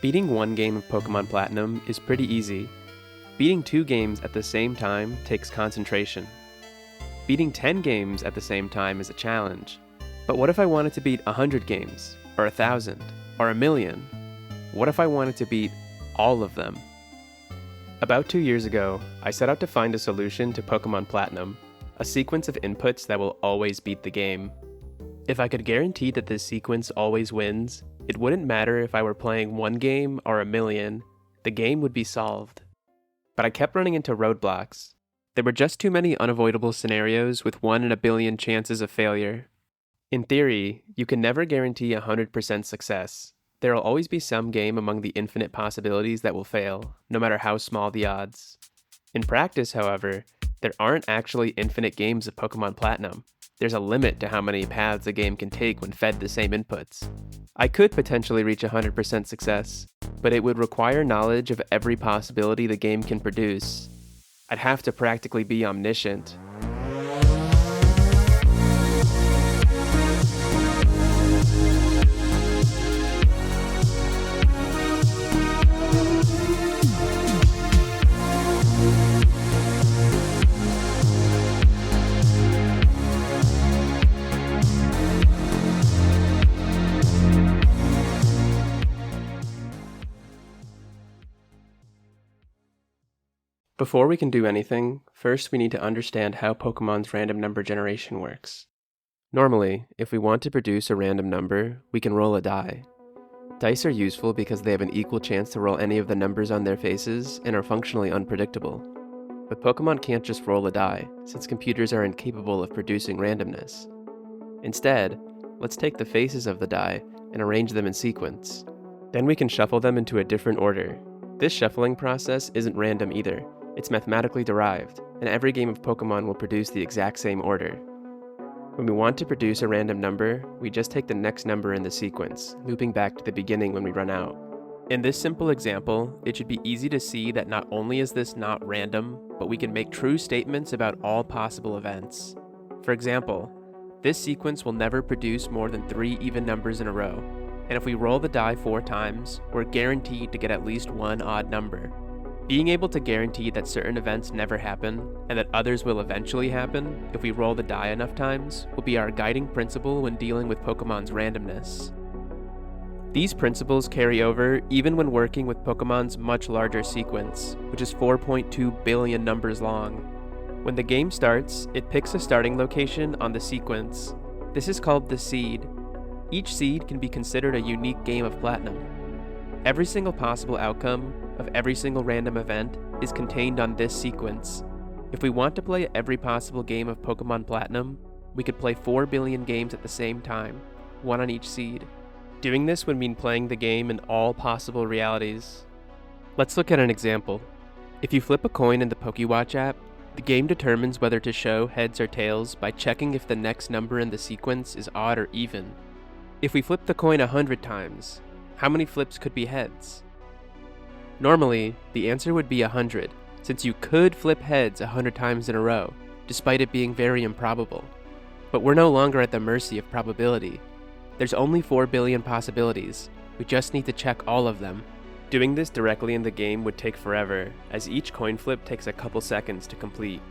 Beating one game of Pokemon Platinum is pretty easy. Beating 2 games at the same time takes concentration. Beating 10 games at the same time is a challenge. But what if I wanted to beat 100 games, or 1,000, or 1,000,000? What if I wanted to beat all of them? About 2 years ago, I set out to find a solution to Pokemon Platinum, a sequence of inputs that will always beat the game. If I could guarantee that this sequence always wins, it wouldn't matter if I were playing 1 game or 1,000,000, the game would be solved. But I kept running into roadblocks. There were just too many unavoidable scenarios with 1 in a billion chances of failure. In theory, you can never guarantee 100% success. There will always be some game among the infinite possibilities that will fail, no matter how small the odds. In practice, however, there aren't actually infinite games of Pokemon Platinum. There's a limit to how many paths a game can take when fed the same inputs. I could potentially reach 100% success, but it would require knowledge of every possibility the game can produce. I'd have to practically be omniscient. Before we can do anything, first we need to understand how Pokemon's random number generation works. Normally, if we want to produce a random number, we can roll a die. Dice are useful because they have an equal chance to roll any of the numbers on their faces and are functionally unpredictable. But Pokemon can't just roll a die, since computers are incapable of producing randomness. Instead, let's take the faces of the die and arrange them in sequence. Then we can shuffle them into a different order. This shuffling process isn't random either. It's mathematically derived, and every game of Pokemon will produce the exact same order. When we want to produce a random number, we just take the next number in the sequence, looping back to the beginning when we run out. In this simple example, it should be easy to see that not only is this not random, but we can make true statements about all possible events. For example, this sequence will never produce more than 3 even numbers in a row, and if we roll the die 4 times, we're guaranteed to get at least 1 odd number. Being able to guarantee that certain events never happen, and that others will eventually happen if we roll the die enough times, will be our guiding principle when dealing with Pokemon's randomness. These principles carry over even when working with Pokemon's much larger sequence, which is 4.2 billion numbers long. When the game starts, it picks a starting location on the sequence. This is called the seed. Each seed can be considered a unique game of Platinum. Every single possible outcome of every single random event is contained on this sequence. If we want to play every possible game of Pokemon Platinum, we could play 4 billion games at the same time, 1 on each seed. Doing this would mean playing the game in all possible realities. Let's look at an example. If you flip a coin in the PokeWatch app, the game determines whether to show heads or tails by checking if the next number in the sequence is odd or even. If we flip the coin 100 times, how many flips could be heads? Normally, the answer would be 100, since you could flip heads 100 times in a row, despite it being very improbable. But we're no longer at the mercy of probability. There's only 4 billion possibilities. We just need to check all of them. Doing this directly in the game would take forever, as each coin flip takes a couple seconds to complete.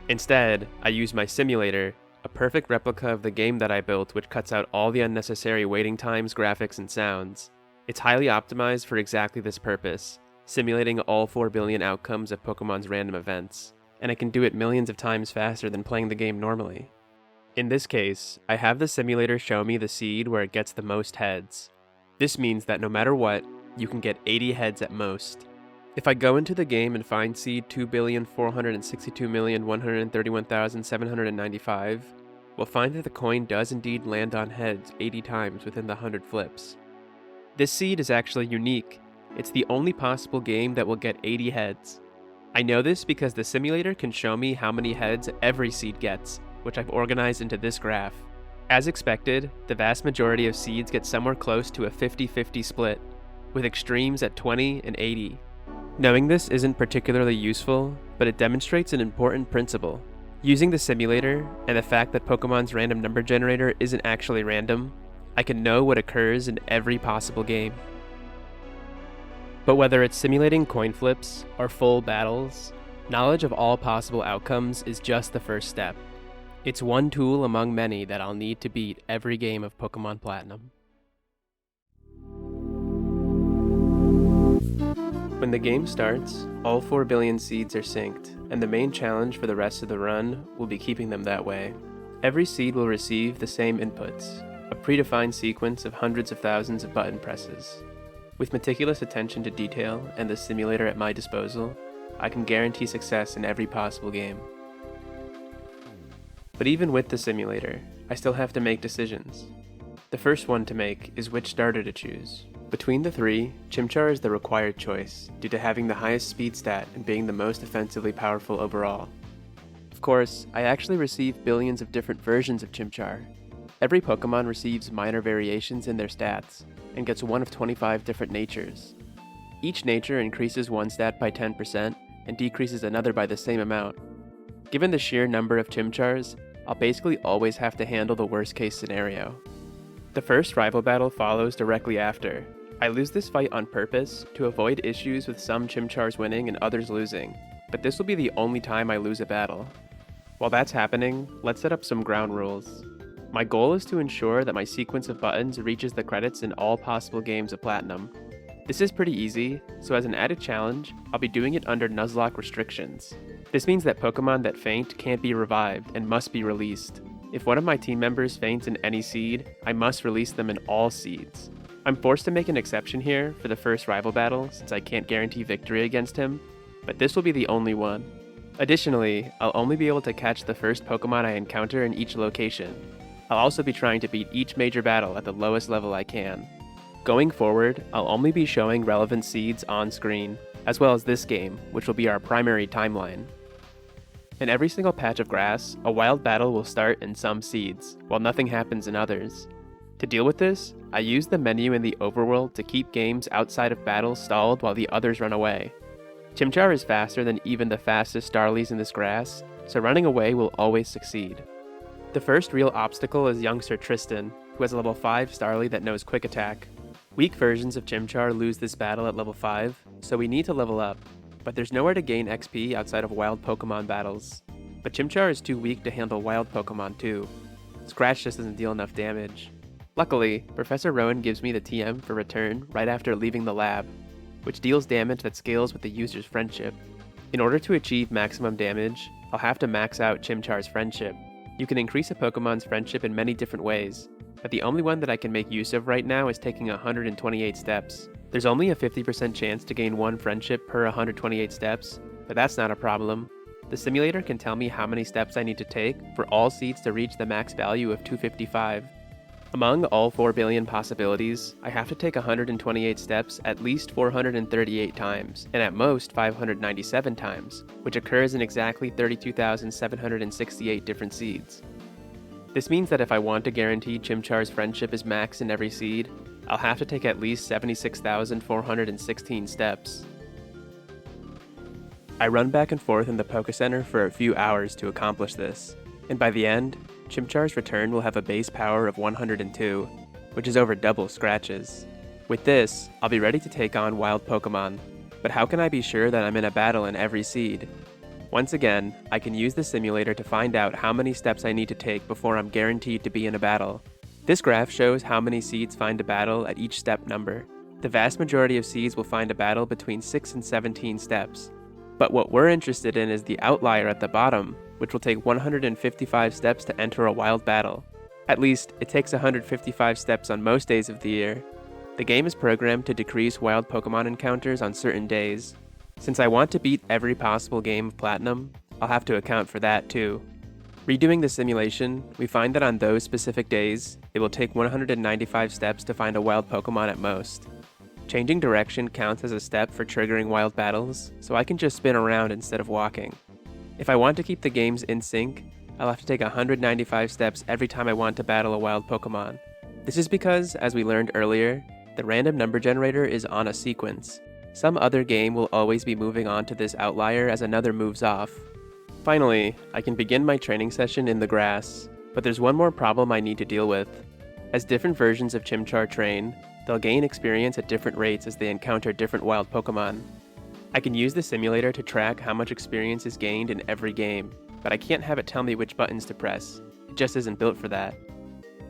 Instead, I use my simulator, a perfect replica of the game that I built, which cuts out all the unnecessary waiting times, graphics, and sounds. It's highly optimized for exactly this purpose, simulating all 4 billion outcomes of Pokemon's random events, and I can do it millions of times faster than playing the game normally. In this case, I have the simulator show me the seed where it gets the most heads. This means that no matter what, you can get 80 heads at most. If I go into the game and find seed 2,462,131,795, we'll find that the coin does indeed land on heads 80 times within the 100 flips. This seed is actually unique. It's the only possible game that will get 80 heads. I know this because the simulator can show me how many heads every seed gets, which I've organized into this graph. As expected, the vast majority of seeds get somewhere close to a 50-50 split, with extremes at 20 and 80. Knowing this isn't particularly useful, but it demonstrates an important principle. Using the simulator, and the fact that Pokemon's random number generator isn't actually random, I can know what occurs in every possible game. But whether it's simulating coin flips or full battles, knowledge of all possible outcomes is just the first step. It's one tool among many that I'll need to beat every game of Pokemon Platinum. When the game starts, all 4 billion seeds are synced, and the main challenge for the rest of the run will be keeping them that way. Every seed will receive the same inputs, a predefined sequence of hundreds of thousands of button presses. With meticulous attention to detail and the simulator at my disposal, I can guarantee success in every possible game. But even with the simulator, I still have to make decisions. The first one to make is which starter to choose. Between the three, Chimchar is the required choice, due to having the highest speed stat and being the most offensively powerful overall. Of course, I actually receive billions of different versions of Chimchar. Every Pokemon receives minor variations in their stats, and gets one of 25 different natures. Each nature increases one stat by 10%, and decreases another by the same amount. Given the sheer number of Chimchars, I'll basically always have to handle the worst case scenario. The first rival battle follows directly after. I lose this fight on purpose to avoid issues with some Chimchars winning and others losing, but this will be the only time I lose a battle. While that's happening, let's set up some ground rules. My goal is to ensure that my sequence of buttons reaches the credits in all possible games of Platinum. This is pretty easy, so as an added challenge, I'll be doing it under Nuzlocke restrictions. This means that Pokemon that faint can't be revived and must be released. If one of my team members faints in any seed, I must release them in all seeds. I'm forced to make an exception here for the first rival battle since I can't guarantee victory against him, but this will be the only one. Additionally, I'll only be able to catch the first Pokemon I encounter in each location. I'll also be trying to beat each major battle at the lowest level I can. Going forward, I'll only be showing relevant seeds on screen, as well as this game, which will be our primary timeline. In every single patch of grass, a wild battle will start in some seeds, while nothing happens in others. To deal with this, I use the menu in the overworld to keep games outside of battle stalled while the others run away. Chimchar is faster than even the fastest Starlies in this grass, so running away will always succeed. The first real obstacle is youngster Tristan, who has a level 5 Starly that knows Quick Attack. Weak versions of Chimchar lose this battle at level 5, so we need to level up, but there's nowhere to gain XP outside of wild Pokemon battles. But Chimchar is too weak to handle wild Pokemon too. Scratch just doesn't deal enough damage. Luckily, Professor Rowan gives me the TM for return right after leaving the lab, which deals damage that scales with the user's friendship. In order to achieve maximum damage, I'll have to max out Chimchar's friendship. You can increase a Pokemon's friendship in many different ways, but the only one that I can make use of right now is taking 128 steps. There's only a 50% chance to gain one friendship per 128 steps, but that's not a problem. The simulator can tell me how many steps I need to take for all seeds to reach the max value of 255. Among all 4 billion possibilities, I have to take 128 steps at least 438 times, and at most 597 times, which occurs in exactly 32,768 different seeds. This means that if I want to guarantee Chimchar's friendship is max in every seed, I'll have to take at least 76,416 steps. I run back and forth in the Poké Center for a few hours to accomplish this, and by the end, Chimchar's return will have a base power of 102, which is over double Scratch's. With this, I'll be ready to take on wild Pokemon, but how can I be sure that I'm in a battle in every seed? Once again, I can use the simulator to find out how many steps I need to take before I'm guaranteed to be in a battle. This graph shows how many seeds find a battle at each step number. The vast majority of seeds will find a battle between 6 and 17 steps. But what we're interested in is the outlier at the bottom, which will take 155 steps to enter a wild battle. At least, it takes 155 steps on most days of the year. The game is programmed to decrease wild Pokemon encounters on certain days. Since I want to beat every possible game of Platinum, I'll have to account for that too. Redoing the simulation, we find that on those specific days, it will take 195 steps to find a wild Pokemon at most. Changing direction counts as a step for triggering wild battles, so I can just spin around instead of walking. If I want to keep the games in sync, I'll have to take 195 steps every time I want to battle a wild Pokemon. This is because, as we learned earlier, the random number generator is on a sequence. Some other game will always be moving on to this outlier as another moves off. Finally, I can begin my training session in the grass, but there's one more problem I need to deal with. As different versions of Chimchar train, They'll gain experience at different rates as they encounter different wild Pokemon. I can use the simulator to track how much experience is gained in every game, but I can't have it tell me which buttons to press. It just isn't built for that.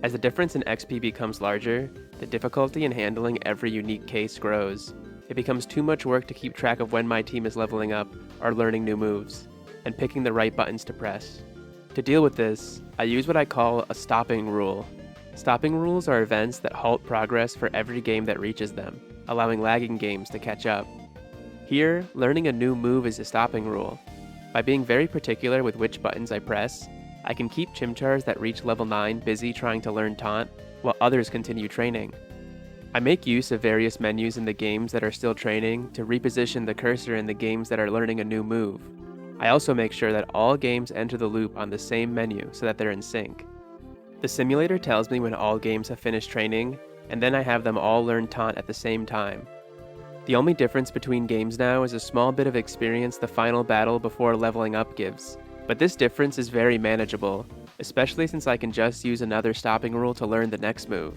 As the difference in XP becomes larger, the difficulty in handling every unique case grows. It becomes too much work to keep track of when my team is leveling up or learning new moves, and picking the right buttons to press. To deal with this, I use what I call a stopping rule. Stopping rules are events that halt progress for every game that reaches them, allowing lagging games to catch up. Here, learning a new move is a stopping rule. By being very particular with which buttons I press, I can keep Chimchars that reach level 9 busy trying to learn Taunt, while others continue training. I make use of various menus in the games that are still training to reposition the cursor in the games that are learning a new move. I also make sure that all games enter the loop on the same menu so that they're in sync. The simulator tells me when all games have finished training, and then I have them all learn Taunt at the same time. The only difference between games now is a small bit of experience the final battle before leveling up gives, but this difference is very manageable, especially since I can just use another stopping rule to learn the next move.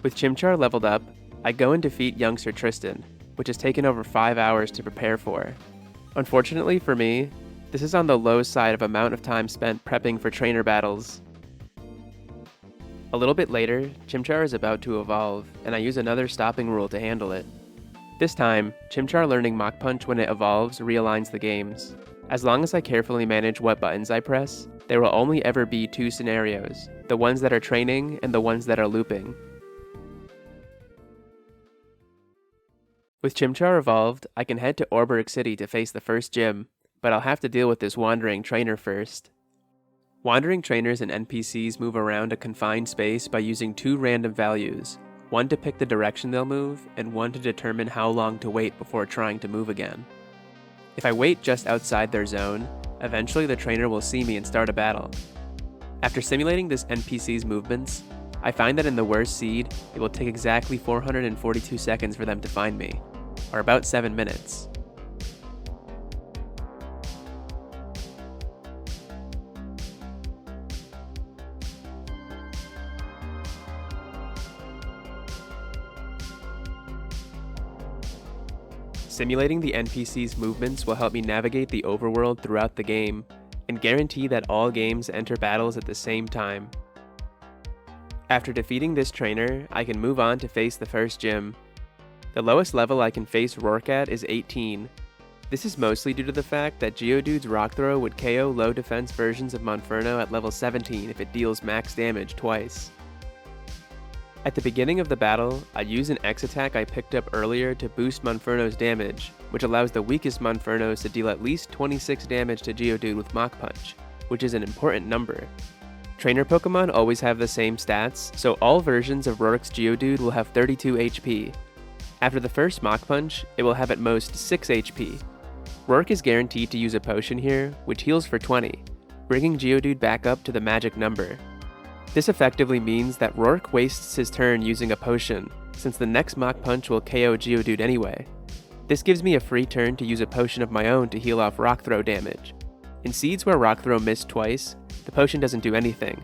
With Chimchar leveled up, I go and defeat youngster Tristan, which has taken over 5 hours to prepare for. Unfortunately for me, this is on the low side of amount of time spent prepping for trainer battles. A little bit later, Chimchar is about to evolve, and I use another stopping rule to handle it. This time, Chimchar learning Mach Punch when it evolves realigns the games. As long as I carefully manage what buttons I press, there will only ever be 2 scenarios, the ones that are training and the ones that are looping. With Chimchar evolved, I can head to Orberic City to face the first gym, but I'll have to deal with this wandering trainer first. Wandering trainers and NPCs move around a confined space by using 2 random values, one to pick the direction they'll move, and one to determine how long to wait before trying to move again. If I wait just outside their zone, eventually the trainer will see me and start a battle. After simulating this NPC's movements, I find that in the worst seed, it will take exactly 442 seconds for them to find me, or about 7 minutes. Simulating the NPC's movements will help me navigate the overworld throughout the game, and guarantee that all games enter battles at the same time. After defeating this trainer, I can move on to face the first gym. The lowest level I can face Rourke at is 18. This is mostly due to the fact that Geodude's Rock Throw would KO low defense versions of Monferno at level 17 if it deals max damage twice. At the beginning of the battle, I use an X attack I picked up earlier to boost Monferno's damage, which allows the weakest Monfernos to deal at least 26 damage to Geodude with Mach Punch, which is an important number. Trainer Pokemon always have the same stats, so all versions of Rourke's Geodude will have 32 HP. After the first Mach Punch, it will have at most 6 HP. Rourke is guaranteed to use a potion here, which heals for 20, bringing Geodude back up to the magic number. This effectively means that Rourke wastes his turn using a potion, since the next Mach Punch will KO Geodude anyway. This gives me a free turn to use a potion of my own to heal off Rock Throw damage. In seeds where Rock Throw missed twice, the potion doesn't do anything.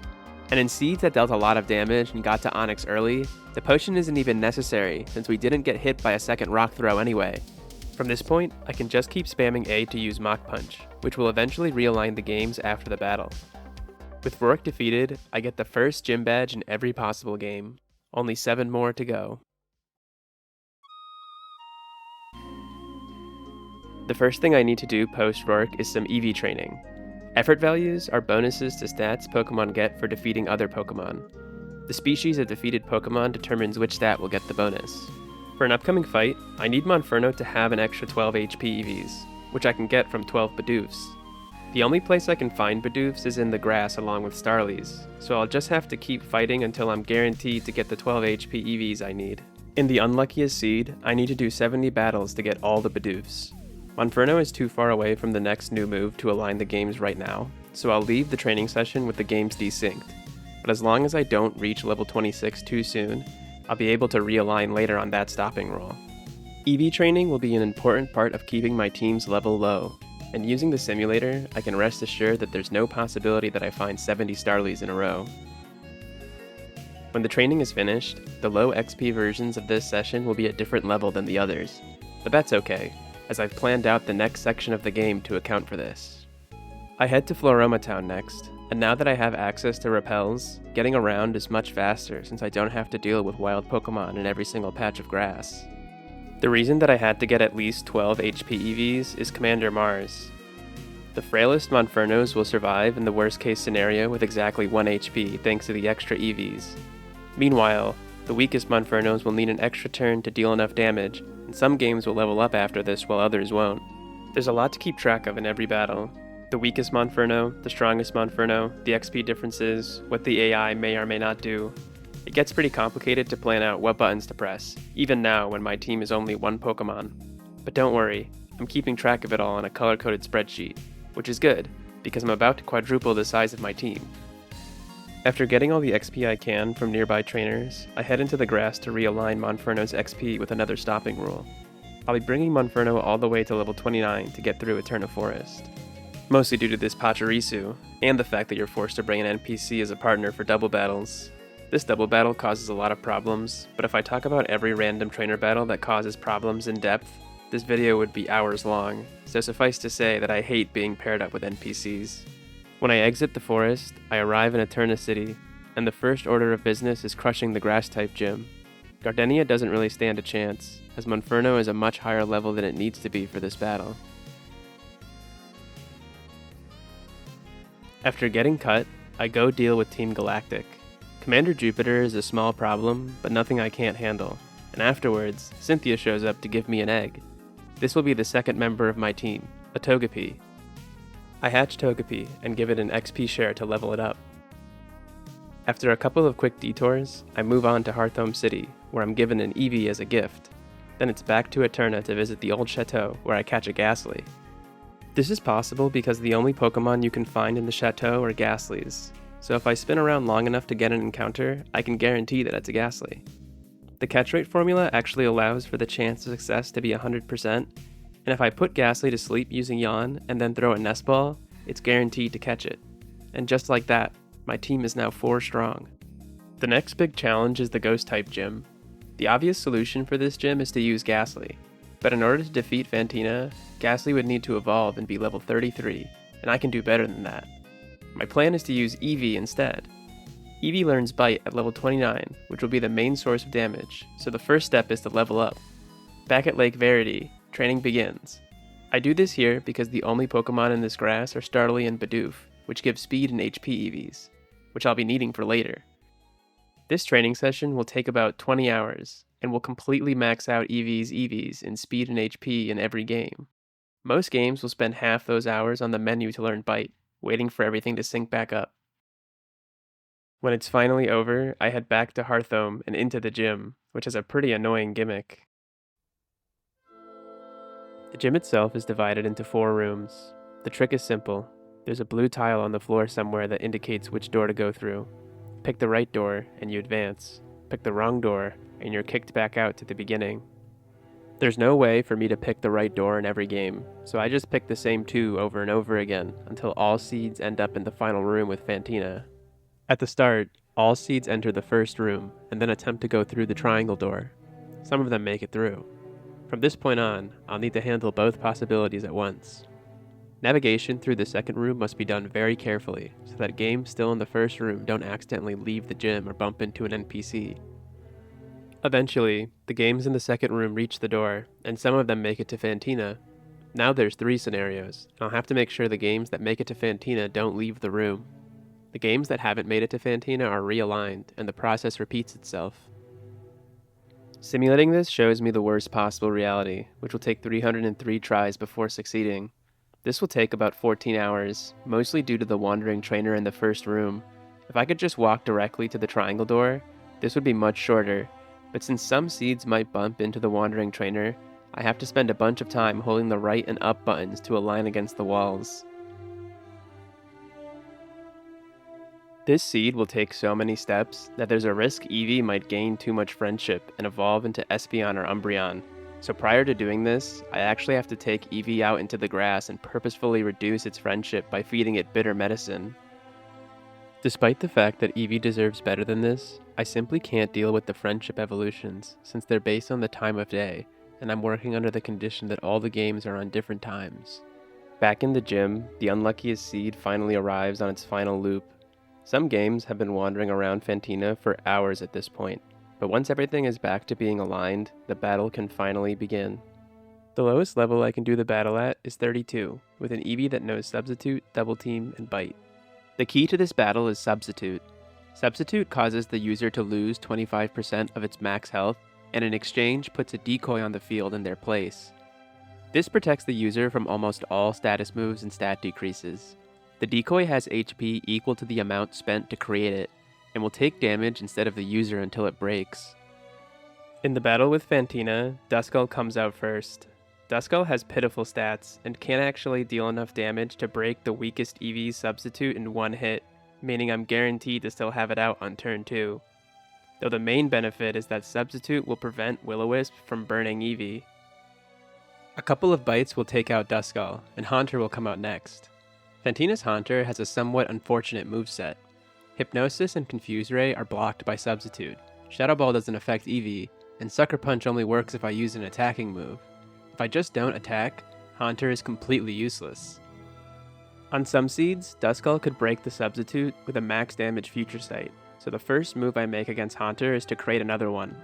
And in seeds that dealt a lot of damage and got to Onix early, the potion isn't even necessary since we didn't get hit by a second Rock Throw anyway. From this point, I can just keep spamming A to use Mach Punch, which will eventually realign the games after the battle. With Rourke defeated, I get the first gym badge in every possible game. Only 7 more to go. The first thing I need to do post-Rourke is some EV training. Effort values are bonuses to stats Pokemon get for defeating other Pokemon. The species of defeated Pokemon determines which stat will get the bonus. For an upcoming fight, I need Monferno to have an extra 12 HP EVs, which I can get from 12 Bidoofs. The only place I can find Bidoofs is in the grass along with Starlies, so I'll just have to keep fighting until I'm guaranteed to get the 12 HP EVs I need. In the unluckiest seed, I need to do 70 battles to get all the Bidoofs. Monferno is too far away from the next new move to align the games right now, so I'll leave the training session with the games desynced. But as long as I don't reach level 26 too soon, I'll be able to realign later on that stopping roll. EV training will be an important part of keeping my team's level low, and using the simulator, I can rest assured that there's no possibility that I find 70 Starlies in a row. When the training is finished, the low XP versions of this session will be a different level than the others, but that's okay, as I've planned out the next section of the game to account for this. I head to Floroma Town next, and now that I have access to repels, getting around is much faster since I don't have to deal with wild Pokemon in every single patch of grass. The reason that I had to get at least 12 HP EVs is Commander Mars. The frailest Monfernos will survive in the worst case scenario with exactly 1 HP thanks to the extra EVs. Meanwhile, the weakest Monfernos will need an extra turn to deal enough damage, and some games will level up after this while others won't. There's a lot to keep track of in every battle. The weakest Monferno, the strongest Monferno, the XP differences, what the AI may or may not do. It gets pretty complicated to plan out what buttons to press, even now when my team is only 1 Pokemon. But don't worry, I'm keeping track of it all on a color-coded spreadsheet, which is good, because I'm about to quadruple the size of my team. After getting all the XP I can from nearby trainers, I head into the grass to realign Monferno's XP with another stopping rule. I'll be bringing Monferno all the way to level 29 to get through Eterna Forest. Mostly due to this Pachirisu, and the fact that you're forced to bring an NPC as a partner for double battles. This double battle causes a lot of problems, but if I talk about every random trainer battle that causes problems in depth, this video would be hours long, so suffice to say that I hate being paired up with NPCs. When I exit the forest, I arrive in Eterna City, and the first order of business is crushing the Grass-type gym. Gardenia doesn't really stand a chance, as Monferno is a much higher level than it needs to be for this battle. After getting cut, I go deal with Team Galactic. Commander Jupiter is a small problem, but nothing I can't handle, and afterwards, Cynthia shows up to give me an egg. This will be the second member of my team, a Togepi. I hatch Togepi and give it an XP share to level it up. After a couple of quick detours, I move on to Hearthome City, where I'm given an Eevee as a gift. Then it's back to Eterna to visit the old chateau, where I catch a Ghastly. This is possible because the only Pokemon you can find in the chateau are Ghastlies, so if I spin around long enough to get an encounter, I can guarantee that it's a Ghastly. The catch rate formula actually allows for the chance of success to be 100%, and if I put Ghastly to sleep using Yawn and then throw a Nest Ball, it's guaranteed to catch it. And just like that, my team is now 4 strong. The next big challenge is the Ghost-type gym. The obvious solution for this gym is to use Ghastly, but in order to defeat Fantina, Ghastly would need to evolve and be level 33, and I can do better than that. My plan is to use Eevee instead. Eevee learns Bite at level 29, which will be the main source of damage, so the first step is to level up. Back at Lake Verity, training begins. I do this here because the only Pokemon in this grass are Starly and Bidoof, which give speed and HP EVs, which I'll be needing for later. This training session will take about 20 hours, and will completely max out Eevee's EVs in speed and HP in every game. Most games will spend half those hours on the menu to learn Bite, waiting for everything to sync back up. When it's finally over, I head back to Hearthome and into the gym, which has a pretty annoying gimmick. The gym itself is divided into 4 rooms. The trick is simple. There's a blue tile on the floor somewhere that indicates which door to go through. Pick the right door and you advance. Pick the wrong door and you're kicked back out to the beginning. There's no way for me to pick the right door in every game, so I just pick the same 2 over and over again until all seeds end up in the final room with Fantina. At the start, all seeds enter the first room and then attempt to go through the triangle door. Some of them make it through. From this point on, I'll need to handle both possibilities at once. Navigation through the second room must be done very carefully, so that games still in the first room don't accidentally leave the gym or bump into an NPC. Eventually, the games in the second room reach the door, and some of them make it to Fantina. Now there's 3 scenarios, and I'll have to make sure the games that make it to Fantina don't leave the room. The games that haven't made it to Fantina are realigned, and the process repeats itself. Simulating this shows me the worst possible reality, which will take 303 tries before succeeding. This will take about 14 hours, mostly due to the wandering trainer in the first room. If I could just walk directly to the triangle door, this would be much shorter, but since some seeds might bump into the wandering trainer, I have to spend a bunch of time holding the right and up buttons to align against the walls. This seed will take so many steps that there's a risk Eevee might gain too much friendship and evolve into Espeon or Umbreon. So prior to doing this, I actually have to take Eevee out into the grass and purposefully reduce its friendship by feeding it bitter medicine. Despite the fact that Eevee deserves better than this, I simply can't deal with the friendship evolutions since they're based on the time of day, and I'm working under the condition that all the games are on different times. Back in the gym, the unluckiest seed finally arrives on its final loop. Some games have been wandering around Fantina for hours at this point, but once everything is back to being aligned, the battle can finally begin. The lowest level I can do the battle at is 32, with an Eevee that knows Substitute, Double Team, and Bite. The key to this battle is Substitute. Substitute causes the user to lose 25% of its max health, and in exchange puts a decoy on the field in their place. This protects the user from almost all status moves and stat decreases. The decoy has HP equal to the amount spent to create it, and will take damage instead of the user until it breaks. In the battle with Fantina, Duskull comes out first. Duskull has pitiful stats, and can't actually deal enough damage to break the weakest Eevee's Substitute in one hit, meaning I'm guaranteed to still have it out on turn 2. Though the main benefit is that Substitute will prevent Will-O-Wisp from burning Eevee. A couple of bites will take out Duskull, and Haunter will come out next. Fantina's Haunter has a somewhat unfortunate moveset. Hypnosis and Confuse Ray are blocked by Substitute, Shadow Ball doesn't affect Eevee, and Sucker Punch only works if I use an attacking move. If I just don't attack, Haunter is completely useless. On some seeds, Duskull could break the Substitute with a max damage Future Sight, so the first move I make against Haunter is to create another one.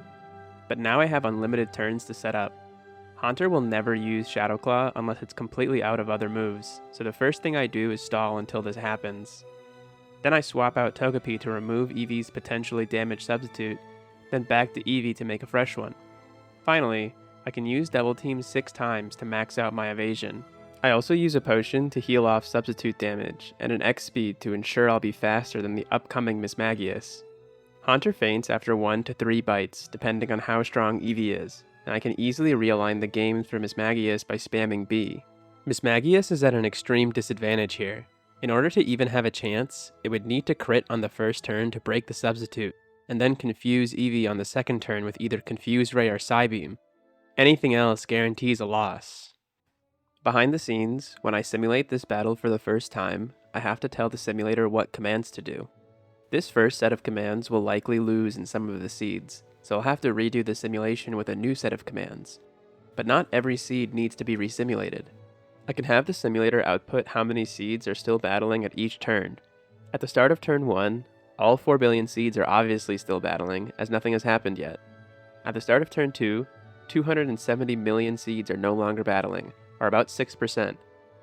But now I have unlimited turns to set up. Haunter will never use Shadow Claw unless it's completely out of other moves, so the first thing I do is stall until this happens. Then I swap out Togepi to remove Eevee's potentially damaged Substitute, then back to Eevee to make a fresh one. Finally, I can use Double Team 6 times to max out my evasion. I also use a potion to heal off Substitute damage, and an X speed to ensure I'll be faster than the upcoming Mismagius. Haunter faints after 1 to 3 bites, depending on how strong Eevee is, and I can easily realign the games for Mismagius by spamming B. Mismagius is at an extreme disadvantage here. In order to even have a chance, it would need to crit on the first turn to break the Substitute, and then confuse Eevee on the second turn with either Confuse Ray or Psybeam. Anything else guarantees a loss. Behind the scenes, when I simulate this battle for the first time, I have to tell the simulator what commands to do. This first set of commands will likely lose in some of the seeds, so I'll have to redo the simulation with a new set of commands. But not every seed needs to be resimulated. I can have the simulator output how many seeds are still battling at each turn. At the start of turn 1, all 4 billion seeds are obviously still battling, as nothing has happened yet. At the start of turn 2, 270 million seeds are no longer battling, or about 6%,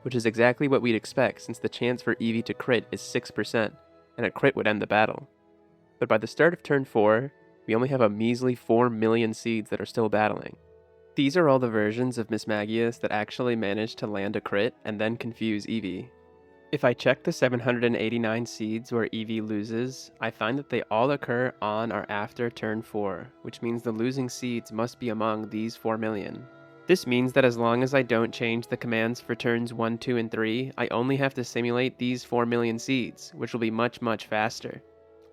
which is exactly what we'd expect since the chance for Eevee to crit is 6%, and a crit would end the battle. But by the start of turn 4, we only have a measly 4 million seeds that are still battling. These are all the versions of Mismagius that actually manage to land a crit and then confuse Eevee. If I check the 789 seeds where Eevee loses, I find that they all occur on or after turn 4, which means the losing seeds must be among these 4 million. This means that as long as I don't change the commands for turns 1, 2, and 3, I only have to simulate these 4 million seeds, which will be much faster.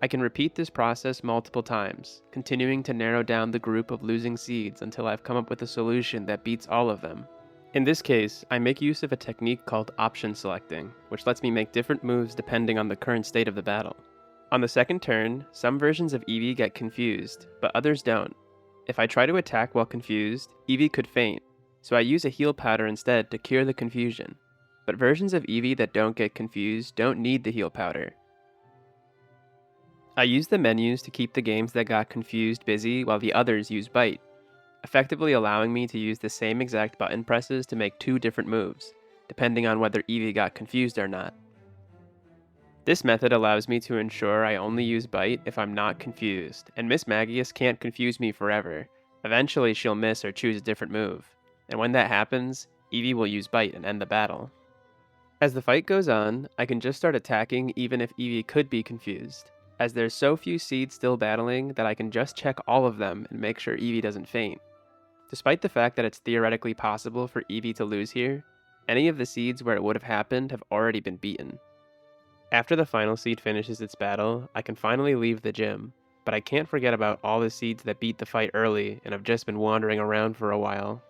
I can repeat this process multiple times, continuing to narrow down the group of losing seeds until I've come up with a solution that beats all of them. In this case, I make use of a technique called option selecting, which lets me make different moves depending on the current state of the battle. On the second turn, some versions of Eevee get confused, but others don't. If I try to attack while confused, Eevee could faint, so I use a heal powder instead to cure the confusion. But versions of Eevee that don't get confused don't need the heal powder. I use the menus to keep the games that got confused busy while the others use Bite, effectively allowing me to use the same exact button presses to make 2 different moves, depending on whether Eevee got confused or not. This method allows me to ensure I only use Bite if I'm not confused, and Mismagius can't confuse me forever. Eventually she'll miss or choose a different move, and when that happens, Eevee will use Bite and end the battle. As the fight goes on, I can just start attacking even if Eevee could be confused, as there's so few seeds still battling that I can just check all of them and make sure Eevee doesn't faint. Despite the fact that it's theoretically possible for Eevee to lose here, any of the seeds where it would have happened have already been beaten. After the final seed finishes its battle, I can finally leave the gym, but I can't forget about all the seeds that beat the fight early and have just been wandering around for a while.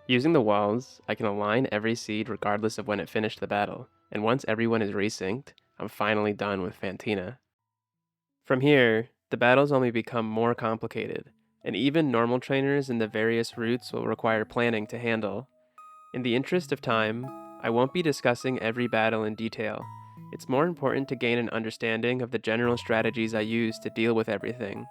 Using the walls, I can align every seed regardless of when it finished the battle, and once everyone is resynced, I'm finally done with Fantina. From here, the battles only become more complicated, and even normal trainers in the various routes will require planning to handle. In the interest of time, I won't be discussing every battle in detail. It's more important to gain an understanding of the general strategies I use to deal with everything.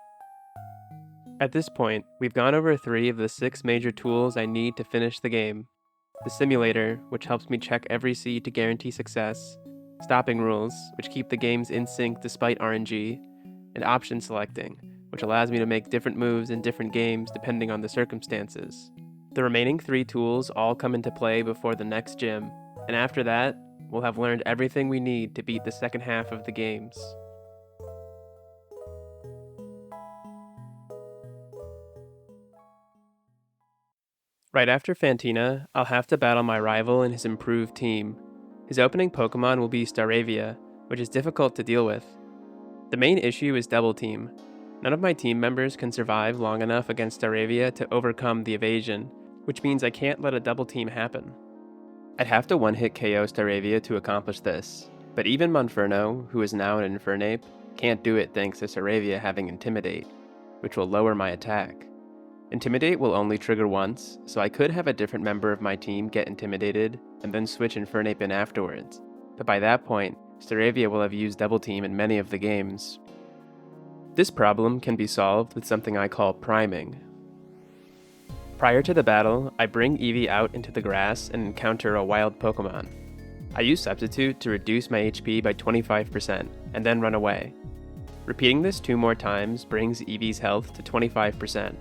At this point, we've gone over 3 of the 6 major tools I need to finish the game. The simulator, which helps me check every seed to guarantee success, stopping rules, which keep the games in sync despite RNG, and option selecting, which allows me to make different moves in different games depending on the circumstances. The remaining 3 tools all come into play before the next gym, and after that, we'll have learned everything we need to beat the second half of the games. Right after Fantina, I'll have to battle my rival and his improved team. His opening Pokemon will be Staravia, which is difficult to deal with. The main issue is double team. None of my team members can survive long enough against Staravia to overcome the evasion, which means I can't let a double team happen. I'd have to one-hit KO Staravia to accomplish this, but even Monferno, who is now an Infernape, can't do it thanks to Staravia having Intimidate, which will lower my attack. Intimidate will only trigger once, so I could have a different member of my team get intimidated and then switch Infernape in afterwards, but by that point, Staravia will have used Double Team in many of the games. This problem can be solved with something I call priming. Prior to the battle, I bring Eevee out into the grass and encounter a wild Pokemon. I use Substitute to reduce my HP by 25% and then run away. Repeating this 2 more times brings Eevee's health to 25%.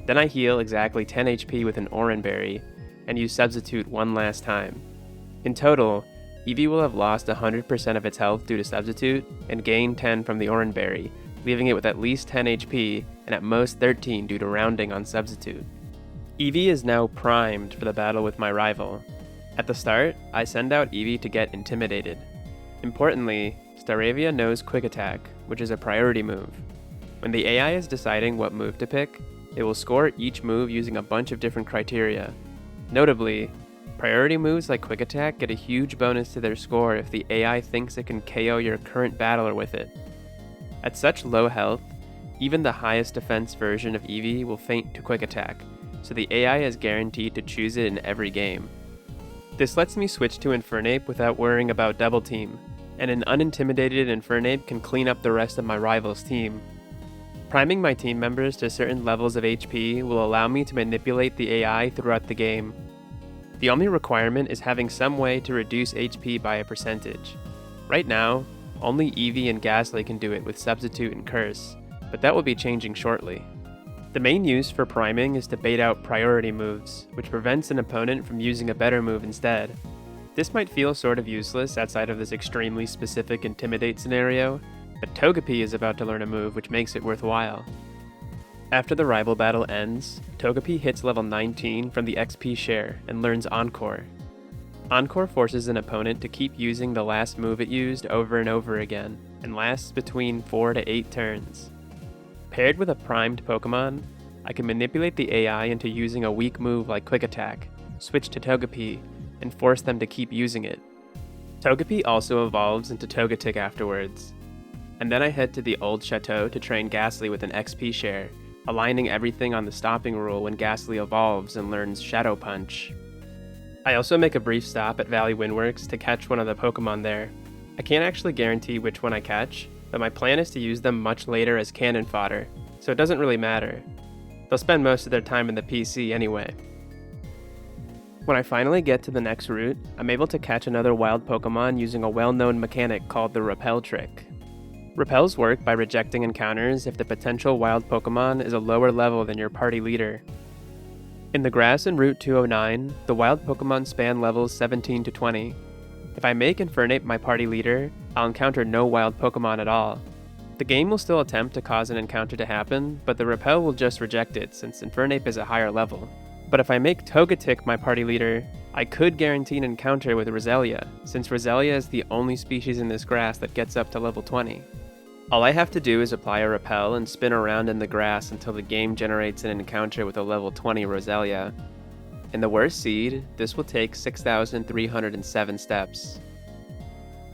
Then I heal exactly 10 HP with an Oran Berry, and use Substitute 1 last time. In total, Eevee will have lost 100% of its health due to Substitute, and gain 10 from the Oran Berry, leaving it with at least 10 HP, and at most 13 due to rounding on Substitute. Eevee is now primed for the battle with my rival. At the start, I send out Eevee to get intimidated. Importantly, Staravia knows Quick Attack, which is a priority move. When the AI is deciding what move to pick, it will score each move using a bunch of different criteria. Notably, priority moves like Quick Attack get a huge bonus to their score if the AI thinks it can KO your current battler with it. At such low health, even the highest defense version of Eevee will faint to Quick Attack, so the AI is guaranteed to choose it in every game. This lets me switch to Infernape without worrying about Double Team, and an unintimidated Infernape can clean up the rest of my rival's team. Priming my team members to certain levels of HP will allow me to manipulate the AI throughout the game. The only requirement is having some way to reduce HP by a percentage. Right now, only Eevee and Ghastly can do it with Substitute and Curse, but that will be changing shortly. The main use for priming is to bait out priority moves, which prevents an opponent from using a better move instead. This might feel sort of useless outside of this extremely specific Intimidate scenario, but Togepi is about to learn a move which makes it worthwhile. After the rival battle ends, Togepi hits level 19 from the XP share and learns Encore. Encore forces an opponent to keep using the last move it used over and over again, and lasts between 4 to 8 turns. Paired with a primed Pokemon, I can manipulate the AI into using a weak move like Quick Attack, switch to Togepi, and force them to keep using it. Togepi also evolves into Togetic afterwards. And then I head to the old chateau to train Ghastly with an XP share, aligning everything on the stopping rule when Ghastly evolves and learns Shadow Punch. I also make a brief stop at Valley Windworks to catch one of the Pokemon there. I can't actually guarantee which one I catch, but my plan is to use them much later as cannon fodder, so it doesn't really matter. They'll spend most of their time in the PC anyway. When I finally get to the next route, I'm able to catch another wild Pokemon using a well-known mechanic called the Repel trick. Repels work by rejecting encounters if the potential wild Pokemon is a lower level than your party leader. In the grass in Route 209, the wild Pokemon span levels 17 to 20. If I make Infernape my party leader, I'll encounter no wild Pokemon at all. The game will still attempt to cause an encounter to happen, but the Repel will just reject it since Infernape is a higher level. But if I make Togetic my party leader, I could guarantee an encounter with Roselia, since Roselia is the only species in this grass that gets up to level 20. All I have to do is apply a Repel and spin around in the grass until the game generates an encounter with a level 20 Roselia. In the worst seed, this will take 6,307 steps.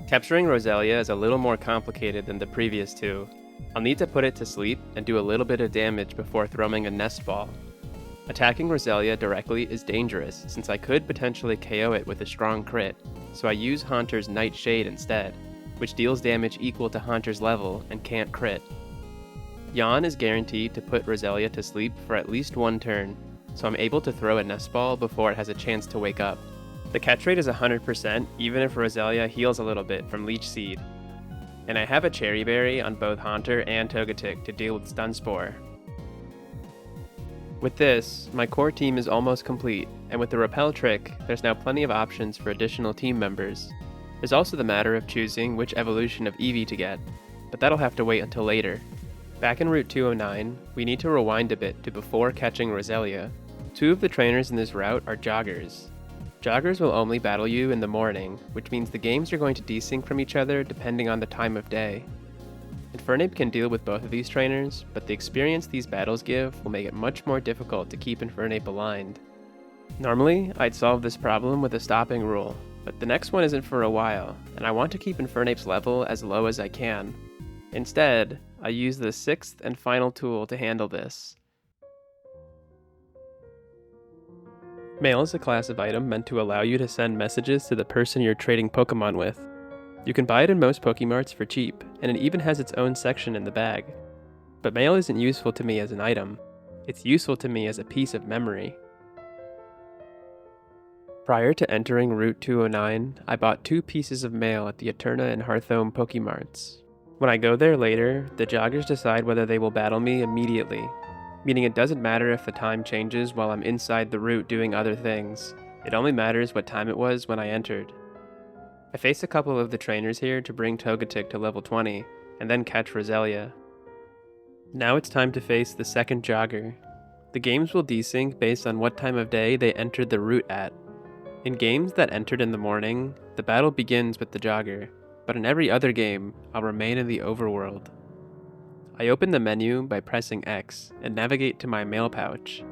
Capturing Roselia is a little more complicated than the previous two, I'll need to put it to sleep and do a little bit of damage before throwing a nest ball. Attacking Roselia directly is dangerous since I could potentially KO it with a strong crit, so I use Haunter's Nightshade instead, which deals damage equal to Haunter's level and can't crit. Yawn is guaranteed to put Roselia to sleep for at least one turn, so I'm able to throw a nest ball before it has a chance to wake up. The catch rate is 100% even if Roselia heals a little bit from Leech Seed. And I have a Cherry Berry on both Haunter and Togetic to deal with Stun Spore. With this, my core team is almost complete, and with the Repel trick, there's now plenty of options for additional team members. There's also the matter of choosing which evolution of Eevee to get, but that'll have to wait until later. Back in Route 209, we need to rewind a bit to before catching Roselia. Two of the trainers in this route are joggers. Joggers will only battle you in the morning, which means the games are going to desync from each other depending on the time of day. Infernape can deal with both of these trainers, but the experience these battles give will make it much more difficult to keep Infernape aligned. Normally, I'd solve this problem with a stopping rule, but the next one isn't for a while, and I want to keep Infernape's level as low as I can. Instead, I use the sixth and final tool to handle this. Mail is a class of item meant to allow you to send messages to the person you're trading Pokemon with. You can buy it in most Pokemarts for cheap, and it even has its own section in the bag. But mail isn't useful to me as an item. It's useful to me as a piece of memory. Prior to entering Route 209, I bought 2 pieces of mail at the Eterna and Hearthome Pokemarts. When I go there later, the joggers decide whether they will battle me immediately, meaning it doesn't matter if the time changes while I'm inside the route doing other things. It only matters what time it was when I entered. I face a couple of the trainers here to bring Togetic to level 20, and then catch Roselia. Now it's time to face the second jogger. The games will desync based on what time of day they entered the route at. In games that entered in the morning, the battle begins with the jogger, but in every other game, I'll remain in the overworld. I open the menu by pressing X and navigate to my mail pouch.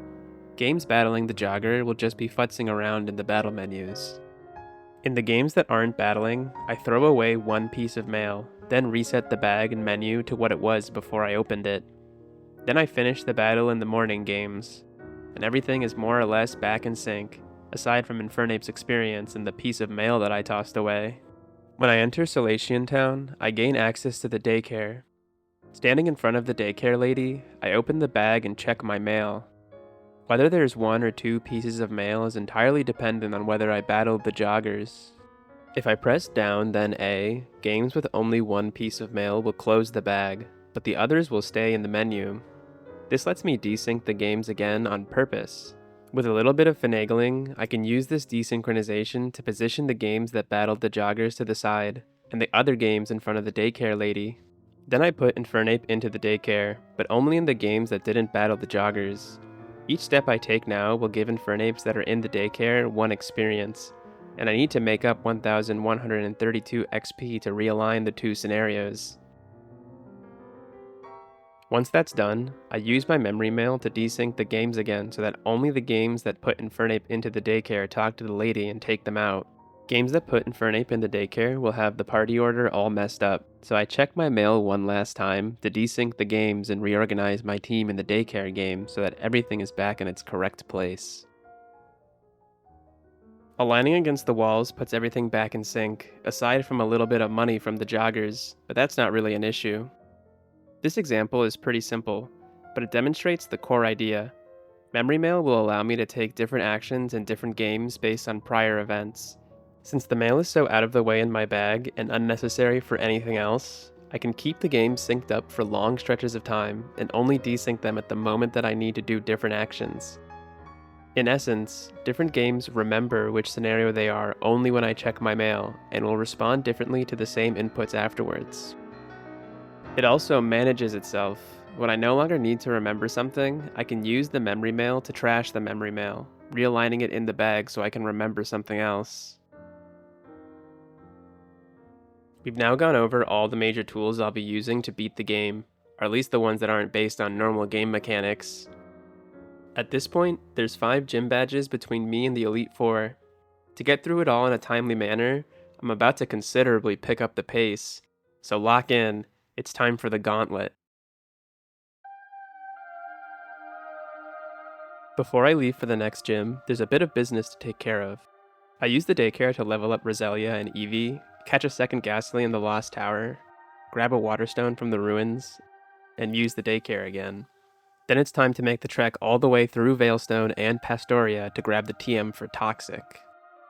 Games battling the jogger will just be futzing around in the battle menus. In the games that aren't battling, I throw away 1 piece of mail, then reset the bag and menu to what it was before I opened it. Then I finish the battle in the morning games, and everything is more or less back in sync, aside from Infernape's experience and the piece of mail that I tossed away. When I enter Solation Town, I gain access to the daycare. Standing in front of the daycare lady, I open the bag and check my mail. Whether there's 1 or 2 pieces of mail is entirely dependent on whether I battled the joggers. If I press down then A, games with only 1 piece of mail will close the bag, but the others will stay in the menu. This lets me desync the games again on purpose. With a little bit of finagling, I can use this desynchronization to position the games that battled the joggers to the side, and the other games in front of the daycare lady. Then I put Infernape into the daycare, but only in the games that didn't battle the joggers. Each step I take now will give Infernapes that are in the daycare 1 experience, and I need to make up 1132 XP to realign the 2 scenarios. Once that's done, I use my memory mail to desync the games again so that only the games that put Infernape into the daycare talk to the lady and take them out. Games that put Infernape in the daycare will have the party order all messed up, so I check my mail 1 last time to desync the games and reorganize my team in the daycare game so that everything is back in its correct place. Aligning against the walls puts everything back in sync, aside from a little bit of money from the joggers, but that's not really an issue. This example is pretty simple, but it demonstrates the core idea. Memory mail will allow me to take different actions in different games based on prior events. Since the mail is so out of the way in my bag and unnecessary for anything else, I can keep the games synced up for long stretches of time and only desync them at the moment that I need to do different actions. In essence, different games remember which scenario they are only when I check my mail and will respond differently to the same inputs afterwards. It also manages itself. When I no longer need to remember something, I can use the memory mail to trash the memory mail, realigning it in the bag so I can remember something else. We've now gone over all the major tools I'll be using to beat the game, or at least the ones that aren't based on normal game mechanics. At this point, there's 5 gym badges between me and the Elite Four. To get through it all in a timely manner, I'm about to considerably pick up the pace, so lock in, It's time for the gauntlet. Before I leave for the next gym, there's a bit of business to take care of. I use the daycare to level up Roselia and Evie, catch a second ghastly in the Lost Tower, grab a waterstone from the ruins, and use the daycare again. Then it's time to make the trek all the way through Veilstone and Pastoria to grab the TM for Toxic.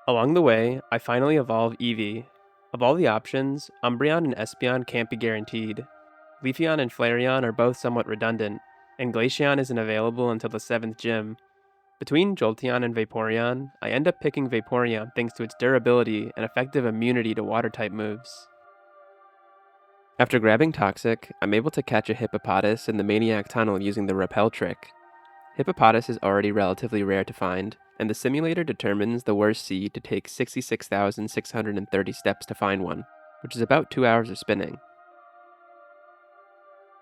Along the way, I finally evolve Evie. Of all the options, Umbreon and Espeon can't be guaranteed. Leafeon and Flareon are both somewhat redundant, and Glaceon isn't available until the 7th gym. Between Jolteon and Vaporeon, I end up picking Vaporeon thanks to its durability and effective immunity to water-type moves. After grabbing Toxic, I'm able to catch a Hippopotas in the Maniac Tunnel using the Repel trick. Hippopotas is already relatively rare to find, and the simulator determines the worst seed to take 66,630 steps to find one, which is about 2 hours of spinning.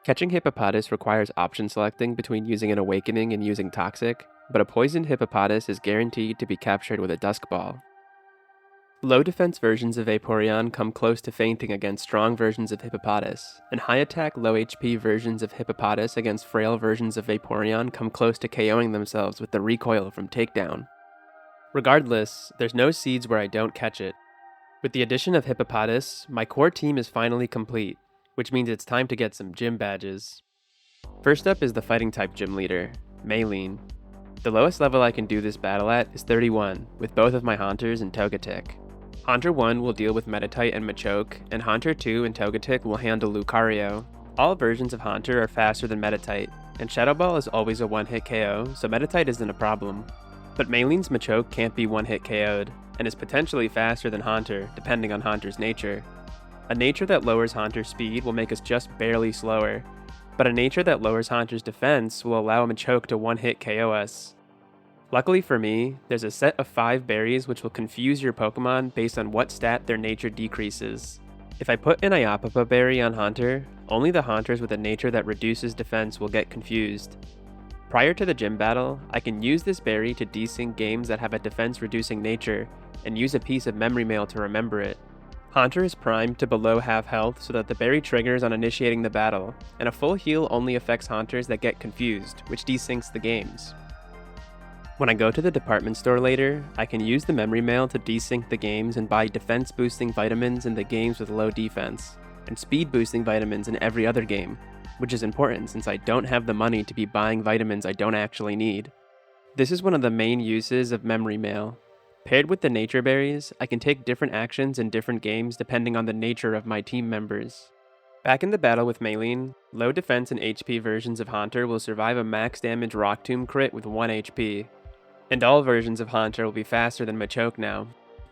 Catching Hippopotas requires option selecting between using an Awakening and using Toxic, but a poisoned Hippopotas is guaranteed to be captured with a Dusk Ball. Low defense versions of Vaporeon come close to fainting against strong versions of Hippopotas, and high attack, low HP versions of Hippopotas against frail versions of Vaporeon come close to KOing themselves with the recoil from Takedown. Regardless, there's no seeds where I don't catch it. With the addition of Hippopotas, my core team is finally complete, which means it's time to get some gym badges. First up is the fighting type gym leader, Maylene. The lowest level I can do this battle at is 31, with both of my Haunters and Togetic. Haunter 1 will deal with Meditite and Machoke, and Haunter 2 and Togetic will handle Lucario. All versions of Haunter are faster than Meditite, and Shadow Ball is always a one-hit KO, so Meditite isn't a problem. But Maylene's Machoke can't be one-hit KO'd, and is potentially faster than Haunter, depending on Haunter's nature. A nature that lowers Haunter's speed will make us just barely slower, but a nature that lowers Haunter's defense will allow Machoke to one-hit KO us. Luckily for me, there's a set of 5 berries which will confuse your Pokemon based on what stat their nature decreases. If I put an Iapapa berry on Haunter, only the Haunters with a nature that reduces defense will get confused. Prior to the gym battle, I can use this berry to desync games that have a defense-reducing nature, and use a piece of memory mail to remember it. Haunter is primed to below half health so that the berry triggers on initiating the battle, and a full heal only affects Haunters that get confused, which desyncs the games. When I go to the department store later, I can use the memory mail to desync the games and buy defense boosting vitamins in the games with low defense, and speed boosting vitamins in every other game, which is important since I don't have the money to be buying vitamins I don't actually need. This is one of the main uses of memory mail. Paired with the nature berries, I can take different actions in different games depending on the nature of my team members. Back in the battle with Maylene, low defense and HP versions of Haunter will survive a max damage Rock Tomb crit with 1 HP. And all versions of Haunter will be faster than Machoke now.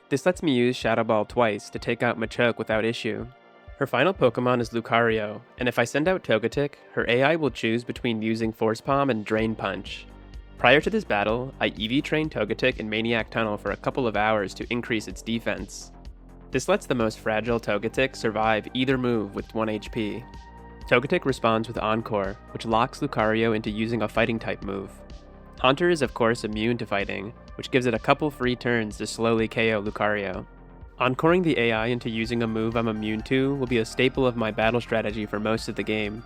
This lets me use Shadow Ball twice to take out Machoke without issue. Her final Pokemon is Lucario, and if I send out Togetic, her AI will choose between using Force Palm and Drain Punch. Prior to this battle, I EV trained Togetic in Maniac Tunnel for a couple of hours to increase its defense. This lets the most fragile Togetic survive either move with 1 HP. Togetic responds with Encore, which locks Lucario into using a fighting type move. Haunter is of course immune to fighting, which gives it a couple free turns to slowly KO Lucario. Encoring the AI into using a move I'm immune to will be a staple of my battle strategy for most of the game.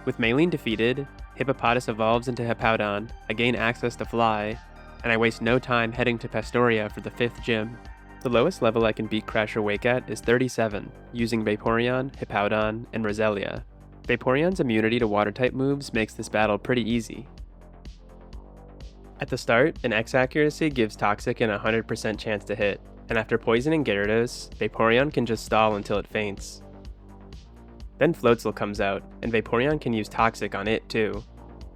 With Maylene defeated, Hippopotas evolves into Hippowdon, I gain access to Fly, and I waste no time heading to Pastoria for the 5th gym. The lowest level I can beat Crasher Wake at is 37, using Vaporeon, Hippowdon, and Roselia. Vaporeon's immunity to water-type moves makes this battle pretty easy. At the start, an X accuracy gives Toxic an 100% chance to hit, and after poisoning Gyarados, Vaporeon can just stall until it faints. Then Floatzel comes out, and Vaporeon can use Toxic on it too,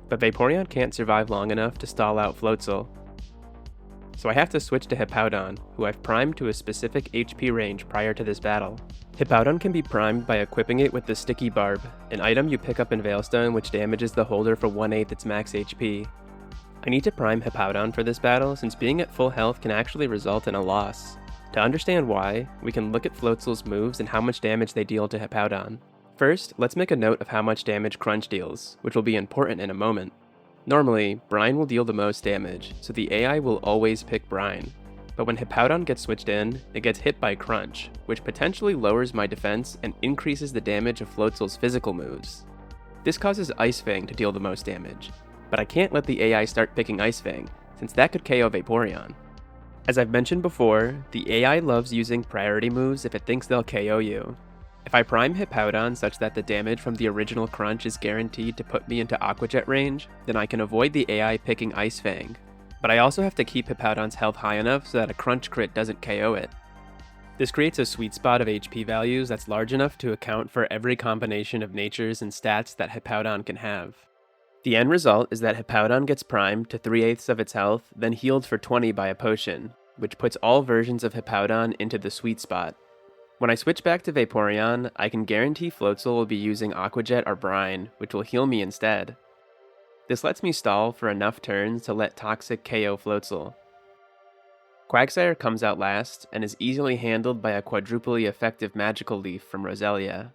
but Vaporeon can't survive long enough to stall out Floatzel. So I have to switch to Hippowdon, who I've primed to a specific HP range prior to this battle. Hippowdon can be primed by equipping it with the Sticky Barb, an item you pick up in Veilstone which damages the holder for 1/8 its max HP. I need to prime Hippowdon for this battle since being at full health can actually result in a loss. To understand why, we can look at Floatzel's moves and how much damage they deal to Hippowdon. First, let's make a note of how much damage Crunch deals, which will be important in a moment. Normally, Brine will deal the most damage, so the AI will always pick Brine. but when Hippowdon gets switched in, it gets hit by Crunch, which potentially lowers my defense and increases the damage of Floatzel's physical moves. This causes Ice Fang to deal the most damage, but I can't let the AI start picking Ice Fang, since that could KO Vaporeon. As I've mentioned before, the AI loves using priority moves if it thinks they'll KO you. If I prime Hippowdon such that the damage from the original Crunch is guaranteed to put me into Aqua Jet range, then I can avoid the AI picking Ice Fang. But I also have to keep Hippowdon's health high enough so that a Crunch crit doesn't KO it. This creates a sweet spot of HP values that's large enough to account for every combination of natures and stats that Hippowdon can have. The end result is that Hippowdon gets primed to 3/8 of its health, then healed for 20 by a potion, which puts all versions of Hippowdon into the sweet spot. When I switch back to Vaporeon, I can guarantee Floatzel will be using Aqua Jet or Brine, which will heal me instead. This lets me stall for enough turns to let Toxic KO Floatzel. Quagsire comes out last, and is easily handled by a quadruply effective Magical Leaf from Roselia.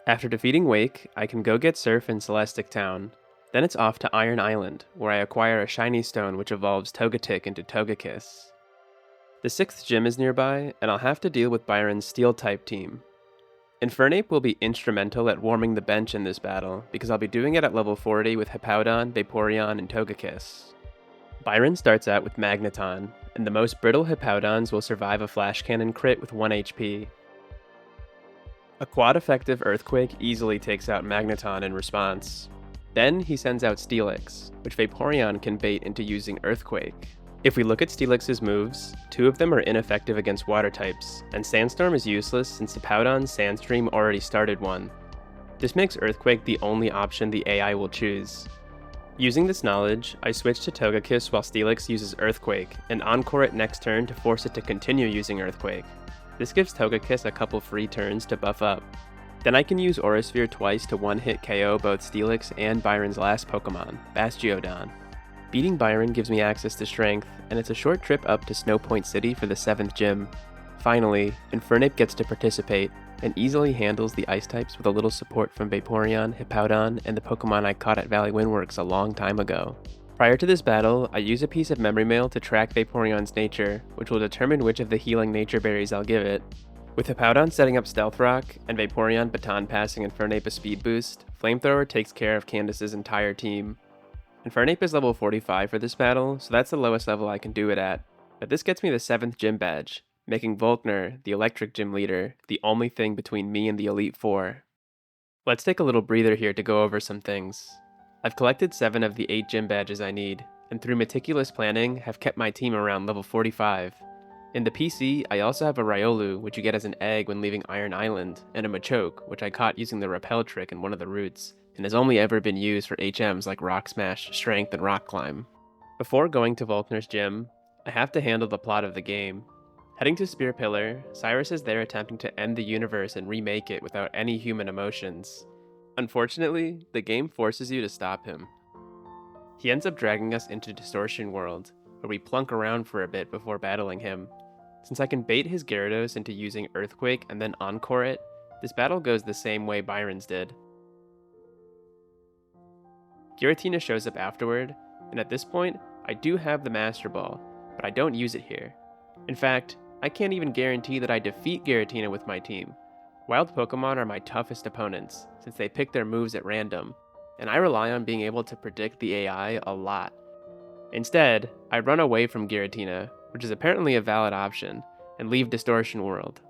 After defeating Wake, I can go get Surf in Celestic Town. Then it's off to Iron Island, where I acquire a shiny stone which evolves Togetic into Togekiss. The 6th gym is nearby, and I'll have to deal with Byron's Steel-type team. Infernape will be instrumental at warming the bench in this battle, because I'll be doing it at level 40 with Hippowdon, Vaporeon, and Togekiss. Byron starts out with Magneton, and the most brittle Hippowdons will survive a Flash Cannon crit with 1 HP. A quad-effective Earthquake easily takes out Magneton in response. Then he sends out Steelix, which Vaporeon can bait into using Earthquake. If we look at Steelix's moves, 2 of them are ineffective against water types, and Sandstorm is useless since Hippowdon's Sandstream already started one. This makes Earthquake the only option the AI will choose. Using this knowledge, I switch to Togekiss while Steelix uses Earthquake, and encore it next turn to force it to continue using Earthquake. This gives Togekiss a couple free turns to buff up. Then I can use Aura Sphere twice to one-hit KO both Steelix and Byron's last Pokemon, Bastiodon. Beating Byron gives me access to Strength, and it's a short trip up to Snow Point City for the 7th gym. Finally, Infernape gets to participate, and easily handles the Ice types with a little support from Vaporeon, Hippowdon, and the Pokemon I caught at Valley Windworks a long time ago. Prior to this battle, I use a piece of memory mail to track Vaporeon's nature, which will determine which of the healing nature berries I'll give it. With Hippowdon setting up Stealth Rock, and Vaporeon baton passing Infernape a speed boost, Flamethrower takes care of Candace's entire team. Infernape is level 45 for this battle, so that's the lowest level I can do it at, but this gets me the 7th gym badge, making Volkner, the electric gym leader, the only thing between me and the Elite Four. Let's take a little breather here to go over some things. I've collected 7 of the 8 gym badges I need, and through meticulous planning have kept my team around level 45. In the PC, I also have a Riolu, which you get as an egg when leaving Iron Island, and a Machoke, which I caught using the Repel trick in one of the routes, and has only ever been used for HMs like Rock Smash, Strength, and Rock Climb. Before going to Volkner's gym, I have to handle the plot of the game. Heading to Spear Pillar, Cyrus is there attempting to end the universe and remake it without any human emotions. Unfortunately, the game forces you to stop him. He ends up dragging us into Distortion World, where we plunk around for a bit before battling him. Since I can bait his Gyarados into using Earthquake and then encore it, this battle goes the same way Byron's did. Giratina shows up afterward, and at this point, I do have the Master Ball, but I don't use it here. In fact, I can't even guarantee that I defeat Giratina with my team. Wild Pokemon are my toughest opponents, since they pick their moves at random, and I rely on being able to predict the AI a lot. Instead, I run away from Giratina, which is apparently a valid option, and leave Distortion World.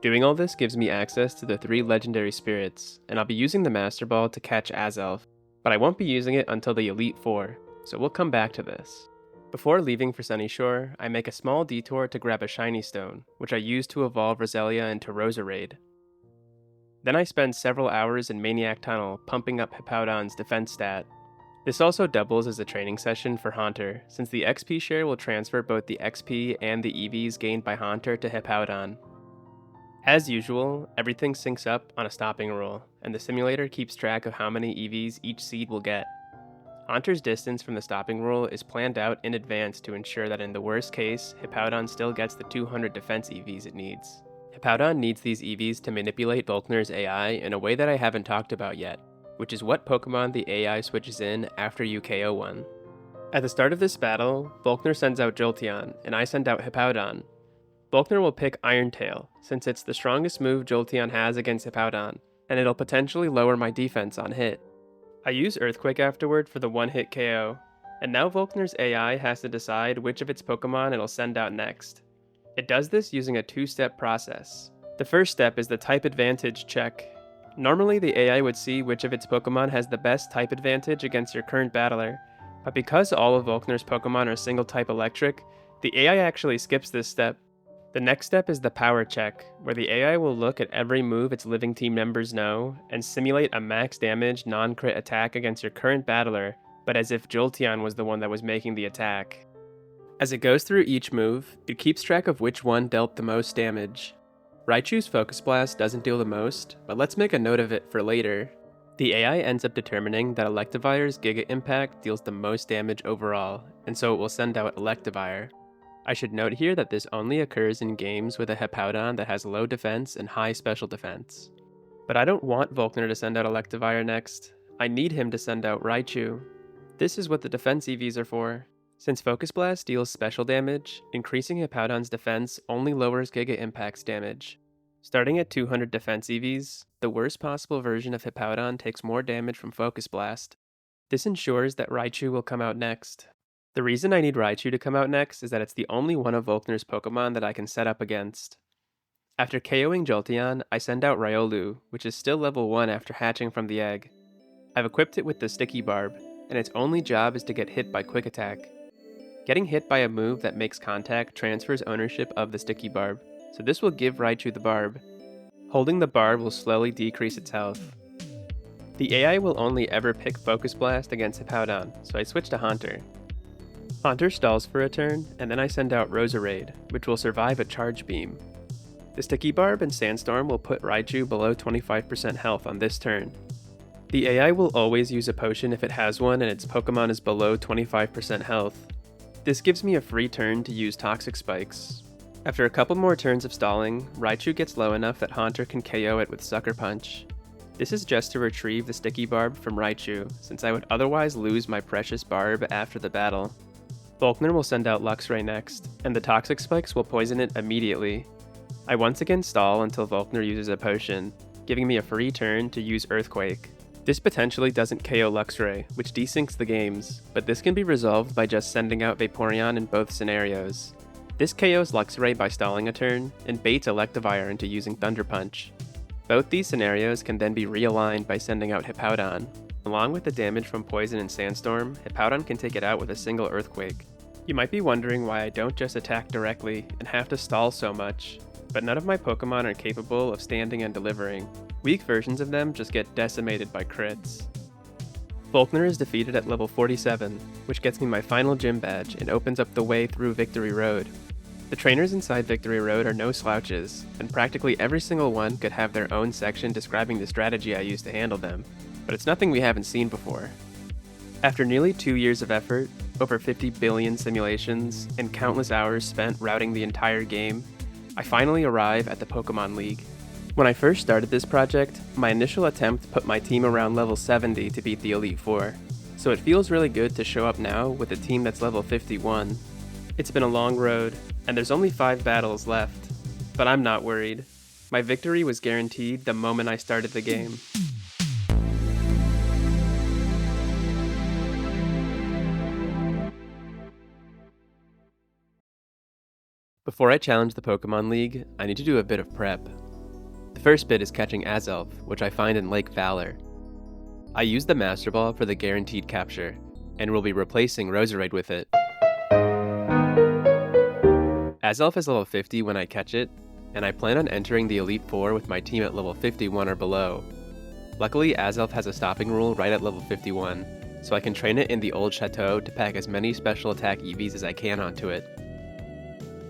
Doing all this gives me access to the 3 legendary spirits, and I'll be using the Master Ball to catch Azelf, but I won't be using it until the Elite Four, so we'll come back to this. Before leaving for Sunyshore, I make a small detour to grab a shiny stone, which I use to evolve Roselia into Roserade. Then I spend several hours in Maniac Tunnel pumping up Hippowdon's defense stat. This also doubles as a training session for Haunter, since the XP share will transfer both the XP and the EVs gained by Haunter to Hippowdon. As usual, everything syncs up on a stopping rule, and the simulator keeps track of how many EVs each seed will get. Haunter's distance from the stopping rule is planned out in advance to ensure that in the worst case, Hippowdon still gets the 200 defense EVs it needs. Hippowdon needs these EVs to manipulate Volkner's AI in a way that I haven't talked about yet, which is what Pokemon the AI switches in after you KO one. At the start of this battle, Volkner sends out Jolteon, and I send out Hippowdon. Volkner will pick Iron Tail, since it's the strongest move Jolteon has against Hippowdon, and it'll potentially lower my defense on hit. I use Earthquake afterward for the one-hit KO, and now Volkner's AI has to decide which of its Pokemon it'll send out next. It does this using a two-step process. The first step is the type advantage check. Normally the AI would see which of its Pokemon has the best type advantage against your current battler, but because all of Volkner's Pokemon are single-type electric, the AI actually skips this step. The next step is the power check, where the AI will look at every move its living team members know and simulate a max damage non-crit attack against your current battler, but as if Jolteon was the one that was making the attack. As it goes through each move, it keeps track of which one dealt the most damage. Raichu's Focus Blast doesn't deal the most, but let's make a note of it for later. The AI ends up determining that Electivire's Giga Impact deals the most damage overall, and so it will send out Electivire. I should note here that this only occurs in games with a Hippowdon that has low defense and high special defense. But I don't want Volkner to send out Electivire next. I need him to send out Raichu. This is what the defense EVs are for. Since Focus Blast deals special damage, increasing Hippowdon's defense only lowers Giga Impact's damage. Starting at 200 defense EVs, the worst possible version of Hippowdon takes more damage from Focus Blast. This ensures that Raichu will come out next. The reason I need Raichu to come out next is that it's the only one of Volkner's Pokemon that I can set up against. After KOing Jolteon, I send out Riolu, which is still level 1 after hatching from the egg. I've equipped it with the Sticky Barb, and its only job is to get hit by Quick Attack. Getting hit by a move that makes contact transfers ownership of the Sticky Barb, so this will give Raichu the Barb. Holding the Barb will slowly decrease its health. The AI will only ever pick Focus Blast against Hippowdon, so I switch to Haunter. Haunter stalls for a turn, and then I send out Roserade, which will survive a Charge Beam. The Sticky Barb and Sandstorm will put Raichu below 25% health on this turn. The AI will always use a potion if it has one and its Pokemon is below 25% health. This gives me a free turn to use Toxic Spikes. After a couple more turns of stalling, Raichu gets low enough that Haunter can KO it with Sucker Punch. This is just to retrieve the Sticky Barb from Raichu, since I would otherwise lose my precious Barb after the battle. Volkner will send out Luxray next, and the Toxic Spikes will poison it immediately. I once again stall until Volkner uses a potion, giving me a free turn to use Earthquake. This potentially doesn't KO Luxray, which desyncs the games, but this can be resolved by just sending out Vaporeon in both scenarios. This KOs Luxray by stalling a turn, and baits Electivire into using Thunder Punch. Both these scenarios can then be realigned by sending out Hippowdon. Along with the damage from Poison and Sandstorm, Hippowdon can take it out with a single Earthquake. You might be wondering why I don't just attack directly and have to stall so much, but none of my Pokemon are capable of standing and delivering. Weak versions of them just get decimated by crits. Volkner is defeated at level 47, which gets me my final gym badge and opens up the way through Victory Road. The trainers inside Victory Road are no slouches, and practically every single one could have their own section describing the strategy I use to handle them, but it's nothing we haven't seen before. After nearly 2 years of effort, over 50 billion simulations, and countless hours spent routing the entire game, I finally arrive at the Pokemon League. When I first started this project, my initial attempt put my team around level 70 to beat the Elite Four, so it feels really good to show up now with a team that's level 51. It's been a long road, and there's only 5 battles left, but I'm not worried. My victory was guaranteed the moment I started the game. Before I challenge the Pokemon League, I need to do a bit of prep. The first bit is catching Azelf, which I find in Lake Valor. I use the Master Ball for the guaranteed capture, and will be replacing Roserade with it. Azelf is level 50 when I catch it, and I plan on entering the Elite Four with my team at level 51 or below. Luckily, Azelf has a stopping rule right at level 51, so I can train it in the old chateau to pack as many special attack EVs as I can onto it.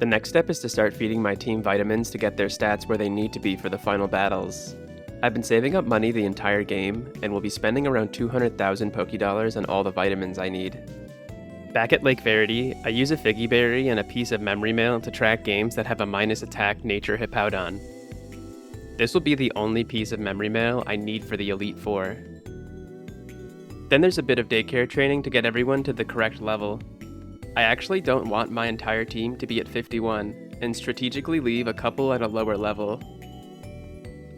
The next step is to start feeding my team vitamins to get their stats where they need to be for the final battles. I've been saving up money the entire game, and will be spending around 200,000 Pokédollars on all the vitamins I need. Back at Lake Verity, I use a Figgy Berry and a piece of memory mail to track games that have a minus attack nature Hippowdon. This will be the only piece of memory mail I need for the Elite Four. Then there's a bit of daycare training to get everyone to the correct level. I actually don't want my entire team to be at 51, and strategically leave a couple at a lower level.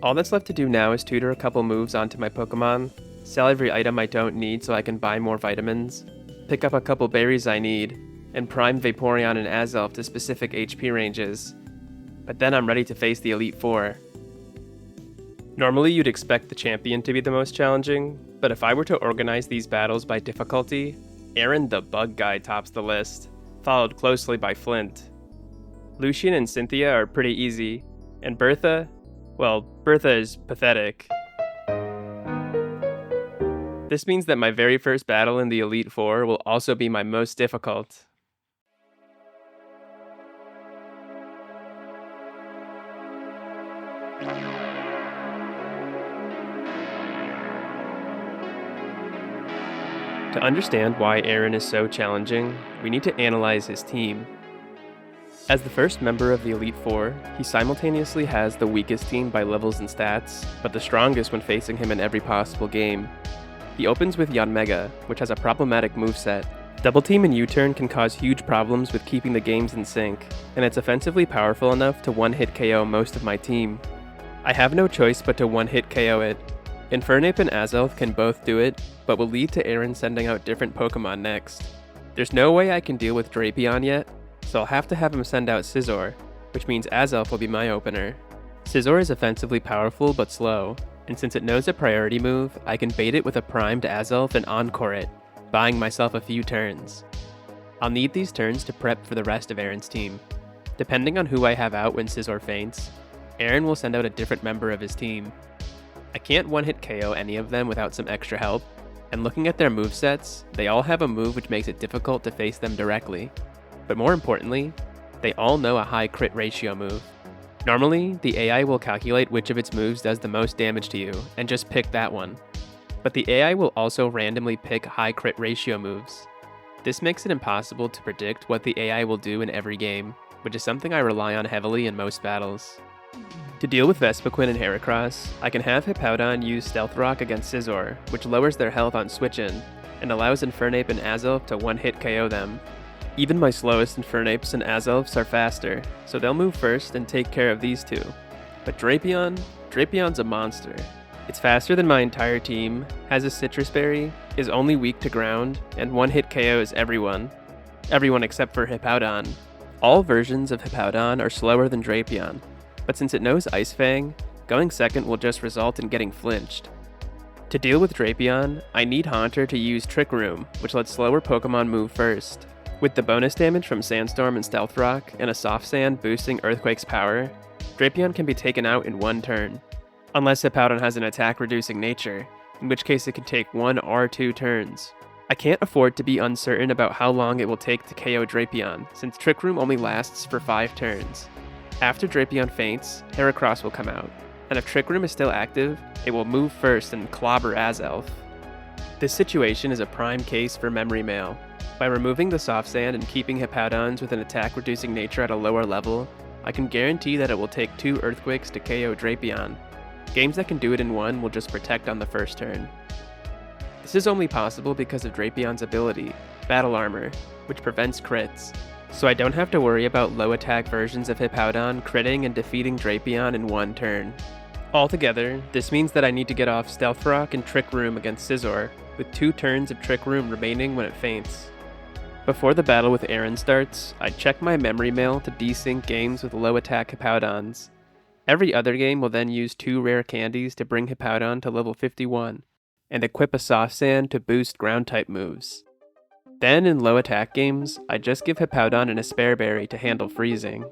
All that's left to do now is tutor a couple moves onto my Pokemon, sell every item I don't need so I can buy more vitamins, pick up a couple berries I need, and prime Vaporeon and Azelf to specific HP ranges. But then I'm ready to face the Elite Four. Normally you'd expect the champion to be the most challenging, but if I were to organize these battles by difficulty, Aaron the Bug Guy tops the list, followed closely by Flint. Lucian and Cynthia are pretty easy, and Bertha, well, Bertha is pathetic. This means that my very first battle in the Elite Four will also be my most difficult. To understand why Aaron is so challenging, we need to analyze his team. As the first member of the Elite Four, he simultaneously has the weakest team by levels and stats, but the strongest when facing him in every possible game. He opens with Yanmega, which has a problematic moveset. Double Team and U-Turn can cause huge problems with keeping the games in sync, and it's offensively powerful enough to one-hit KO most of my team. I have no choice but to one-hit KO it. Infernape and Azelf can both do it, but will lead to Aaron sending out different Pokemon next. There's no way I can deal with Drapion yet, so I'll have to have him send out Scizor, which means Azelf will be my opener. Scizor is offensively powerful but slow, and since it knows a priority move, I can bait it with a primed Azelf and Encore it, buying myself a few turns. I'll need these turns to prep for the rest of Aaron's team. Depending on who I have out when Scizor faints, Aaron will send out a different member of his team. I can't one-hit KO any of them without some extra help, and looking at their movesets, they all have a move which makes it difficult to face them directly. But more importantly, they all know a high crit ratio move. Normally, the AI will calculate which of its moves does the most damage to you, and just pick that one. But the AI will also randomly pick high crit ratio moves. This makes it impossible to predict what the AI will do in every game, which is something I rely on heavily in most battles. To deal with Vespiquen and Heracross, I can have Hippowdon use Stealth Rock against Scizor, which lowers their health on switch-in, and allows Infernape and Azelf to one-hit KO them. Even my slowest Infernapes and Azelfs are faster, so they'll move first and take care of these two. But Drapion's a monster. It's faster than my entire team, has a Citrus Berry, is only weak to ground, and one-hit KOs everyone. Everyone except for Hippowdon. All versions of Hippowdon are slower than Drapion, but since it knows Ice Fang, going second will just result in getting flinched. To deal with Drapion, I need Haunter to use Trick Room, which lets slower Pokemon move first. With the bonus damage from Sandstorm and Stealth Rock, and a Soft Sand boosting Earthquake's power, Drapion can be taken out in one turn. Unless Hippowdon has an attack-reducing nature, in which case it can take 1 or 2 turns. I can't afford to be uncertain about how long it will take to KO Drapion, since Trick Room only lasts for 5 turns. After Drapion faints, Heracross will come out, and if Trick Room is still active, it will move first and clobber Azelf. This situation is a prime case for Memory Mail. By removing the Soft Sand and keeping Hippowdons with an attack-reducing nature at a lower level, I can guarantee that it will take 2 Earthquakes to KO Drapion. Games that can do it in one will just protect on the first turn. This is only possible because of Drapion's ability, Battle Armor, which prevents crits, so I don't have to worry about low attack versions of Hippowdon critting and defeating Drapion in one turn. Altogether, this means that I need to get off Stealth Rock and Trick Room against Scizor, with 2 turns of Trick Room remaining when it faints. Before the battle with Aaron starts, I check my Memory Mail to desync games with low attack Hippowdons. Every other game will then use 2 rare candies to bring Hippowdon to level 51, and equip a Soft Sand to boost ground-type moves. Then in low attack games, I just give Hippowdon an Aspear Berry to handle freezing.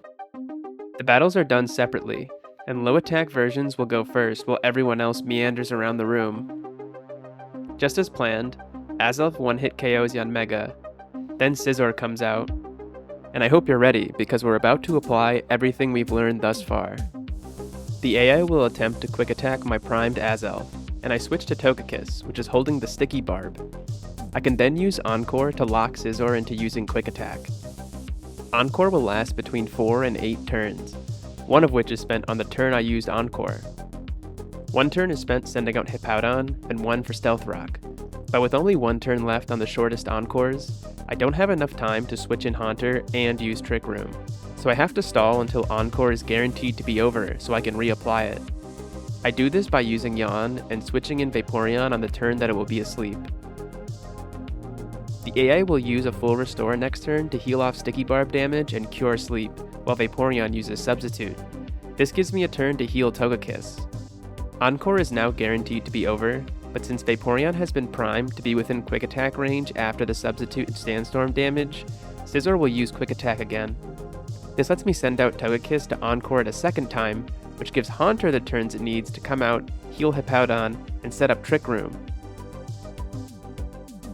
The battles are done separately, and low attack versions will go first while everyone else meanders around the room. Just as planned, Azelf one-hit KOs Yanmega, then Scizor comes out. And I hope you're ready, because we're about to apply everything we've learned thus far. The AI will attempt to quick attack my primed Azelf, and I switch to Togekiss, which is holding the Sticky Barb. I can then use Encore to lock Scizor into using Quick Attack. Encore will last between 4 and 8 turns, one of which is spent on the turn I used Encore. 1 turn is spent sending out Hippowdon, and 1 for Stealth Rock, But with only one turn left on the shortest encores, I don't have enough time to switch in Haunter and use Trick Room. So I have to stall until Encore is guaranteed to be over so I can reapply it. I do this by using Yawn and switching in Vaporeon on the turn that it will be asleep. The AI will use a full restore next turn to heal off Sticky Barb damage and cure sleep, while Vaporeon uses Substitute. This gives me a turn to heal Togekiss. Encore is now guaranteed to be over, but since Vaporeon has been primed to be within Quick Attack range after the Substitute and Sandstorm damage, Scizor will use Quick Attack again. This lets me send out Togekiss to Encore it a second time, which gives Haunter the turns it needs to come out, heal Hippowdon, and set up Trick Room.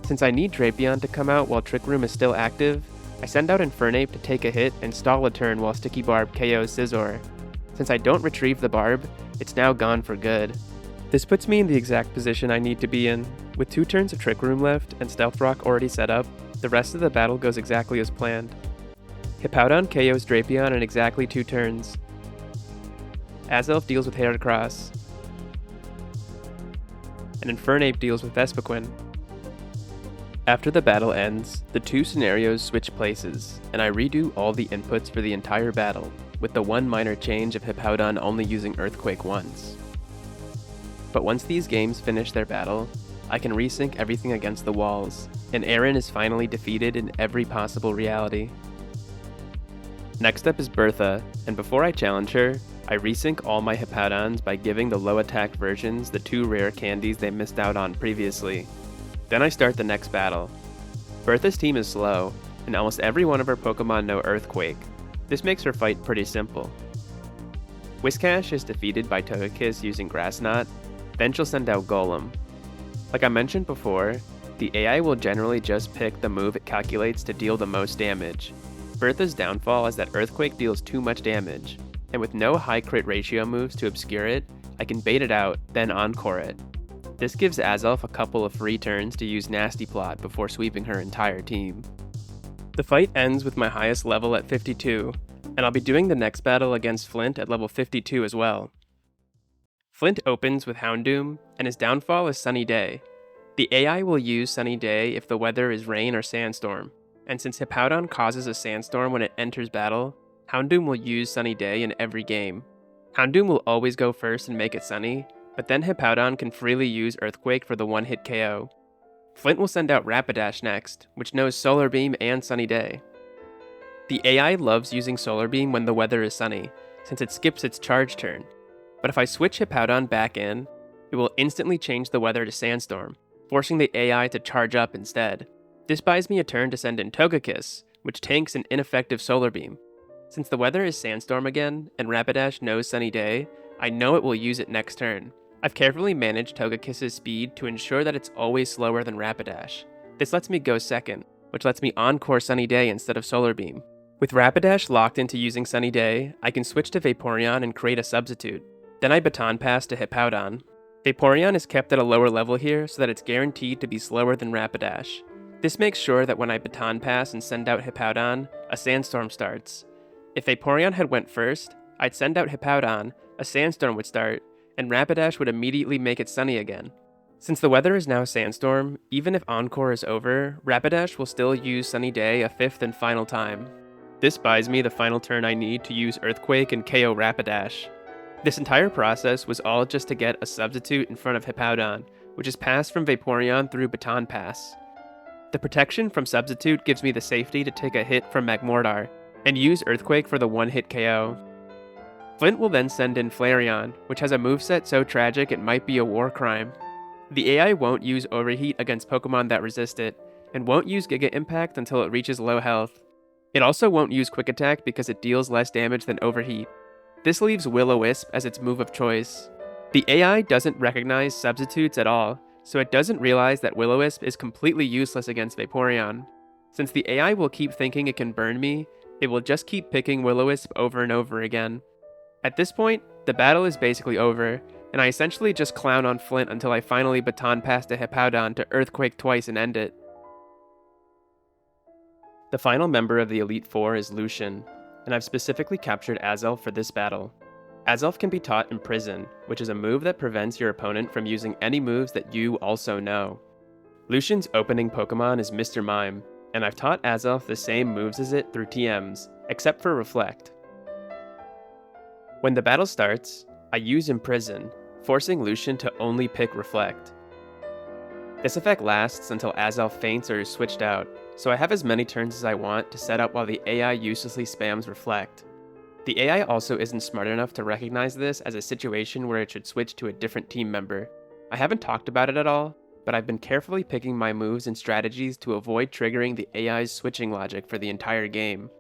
Since I need Drapion to come out while Trick Room is still active, I send out Infernape to take a hit and stall a turn while Sticky Barb KOs Scizor. Since I don't retrieve the Barb, it's now gone for good. This puts me in the exact position I need to be in. With 2 turns of Trick Room left and Stealth Rock already set up, the rest of the battle goes exactly as planned. Hippowdon KOs Drapion in exactly 2 turns. Azelf deals with Heracross. And Infernape deals with Vespiquen. After the battle ends, the 2 scenarios switch places, and I redo all the inputs for the entire battle, with the one minor change of Hippowdon only using Earthquake once. But once these games finish their battle, I can resync everything against the walls, and Aaron is finally defeated in every possible reality. Next up is Bertha, and before I challenge her, I resync all my Hippowdons by giving the low attack versions the 2 rare candies they missed out on previously. Then I start the next battle. Bertha's team is slow, and almost every one of her Pokemon know Earthquake. This makes her fight pretty simple. Whiscash is defeated by Togekiss using Grass Knot, then she'll send out Golem. Like I mentioned before, the AI will generally just pick the move it calculates to deal the most damage. Bertha's downfall is that Earthquake deals too much damage, and with no high crit ratio moves to obscure it, I can bait it out, then Encore it. This gives Azelf a couple of free turns to use Nasty Plot before sweeping her entire team. The fight ends with my highest level at 52, and I'll be doing the next battle against Flint at level 52 as well. Flint opens with Houndoom, and his downfall is Sunny Day. The AI will use Sunny Day if the weather is rain or sandstorm, and since Hippowdon causes a sandstorm when it enters battle, Houndoom will use Sunny Day in every game. Houndoom will always go first and make it sunny, but then Hippowdon can freely use Earthquake for the one-hit KO. Flint will send out Rapidash next, which knows Solar Beam and Sunny Day. The AI loves using Solar Beam when the weather is sunny, since it skips its charge turn. But if I switch Hippowdon back in, it will instantly change the weather to Sandstorm, forcing the AI to charge up instead. This buys me a turn to send in Togekiss, which tanks an ineffective Solar Beam. Since the weather is Sandstorm again, and Rapidash knows Sunny Day, I know it will use it next turn. I've carefully managed Togekiss's speed to ensure that it's always slower than Rapidash. This lets me go second, which lets me Encore Sunny Day instead of Solar Beam. With Rapidash locked into using Sunny Day, I can switch to Vaporeon and create a substitute. Then I Baton Pass to Hippowdon. Vaporeon is kept at a lower level here so that it's guaranteed to be slower than Rapidash. This makes sure that when I Baton Pass and send out Hippowdon, a Sandstorm starts. If Vaporeon had went first, I'd send out Hippowdon, a Sandstorm would start, and Rapidash would immediately make it sunny again. Since the weather is now Sandstorm, even if Encore is over, Rapidash will still use Sunny Day a 5th and final time. This buys me the final turn I need to use Earthquake and KO Rapidash. This entire process was all just to get a substitute in front of Hippowdon, which is passed from Vaporeon through Baton Pass. The protection from Substitute gives me the safety to take a hit from Magmortar, and use Earthquake for the one-hit KO. Flint will then send in Flareon, which has a moveset so tragic it might be a war crime. The AI won't use Overheat against Pokemon that resist it, and won't use Giga Impact until it reaches low health. It also won't use Quick Attack because it deals less damage than Overheat. This leaves Will-O-Wisp as its move of choice. The AI doesn't recognize substitutes at all, so it doesn't realize that Will-O-Wisp is completely useless against Vaporeon. Since the AI will keep thinking it can burn me, it will just keep picking Will-O-Wisp over and over again. At this point, the battle is basically over, and I essentially just clown on Flint until I finally Baton Pass to Hippowdon to Earthquake twice and end it. The final member of the Elite Four is Lucian, and I've specifically captured Azelf for this battle. Azelf can be taught Imprison, which is a move that prevents your opponent from using any moves that you also know. Lucian's opening Pokemon is Mr. Mime, and I've taught Azelf the same moves as it through TMs, except for Reflect. When the battle starts, I use Imprison, forcing Lucian to only pick Reflect. This effect lasts until Azelf faints or is switched out, so I have as many turns as I want to set up while the AI uselessly spams Reflect. The AI also isn't smart enough to recognize this as a situation where it should switch to a different team member. I haven't talked about it at all, but I've been carefully picking my moves and strategies to avoid triggering the AI's switching logic for the entire game.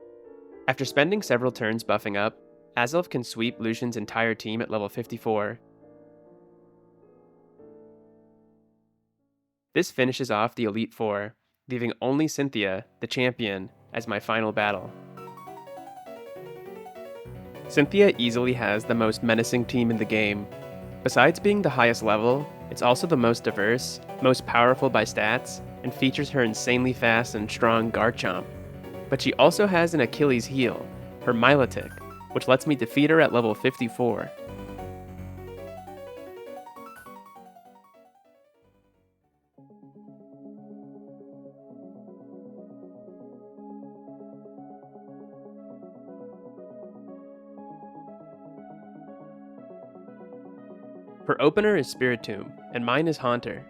After spending several turns buffing up, Azelf can sweep Lucian's entire team at level 54. This finishes off the Elite Four, leaving only Cynthia, the champion, as my final battle. Cynthia easily has the most menacing team in the game. Besides being the highest level, it's also the most diverse, most powerful by stats, and features her insanely fast and strong Garchomp. But she also has an Achilles heel, her Milotic, which lets me defeat her at level 54. Her opener is Spiritomb, and mine is Haunter.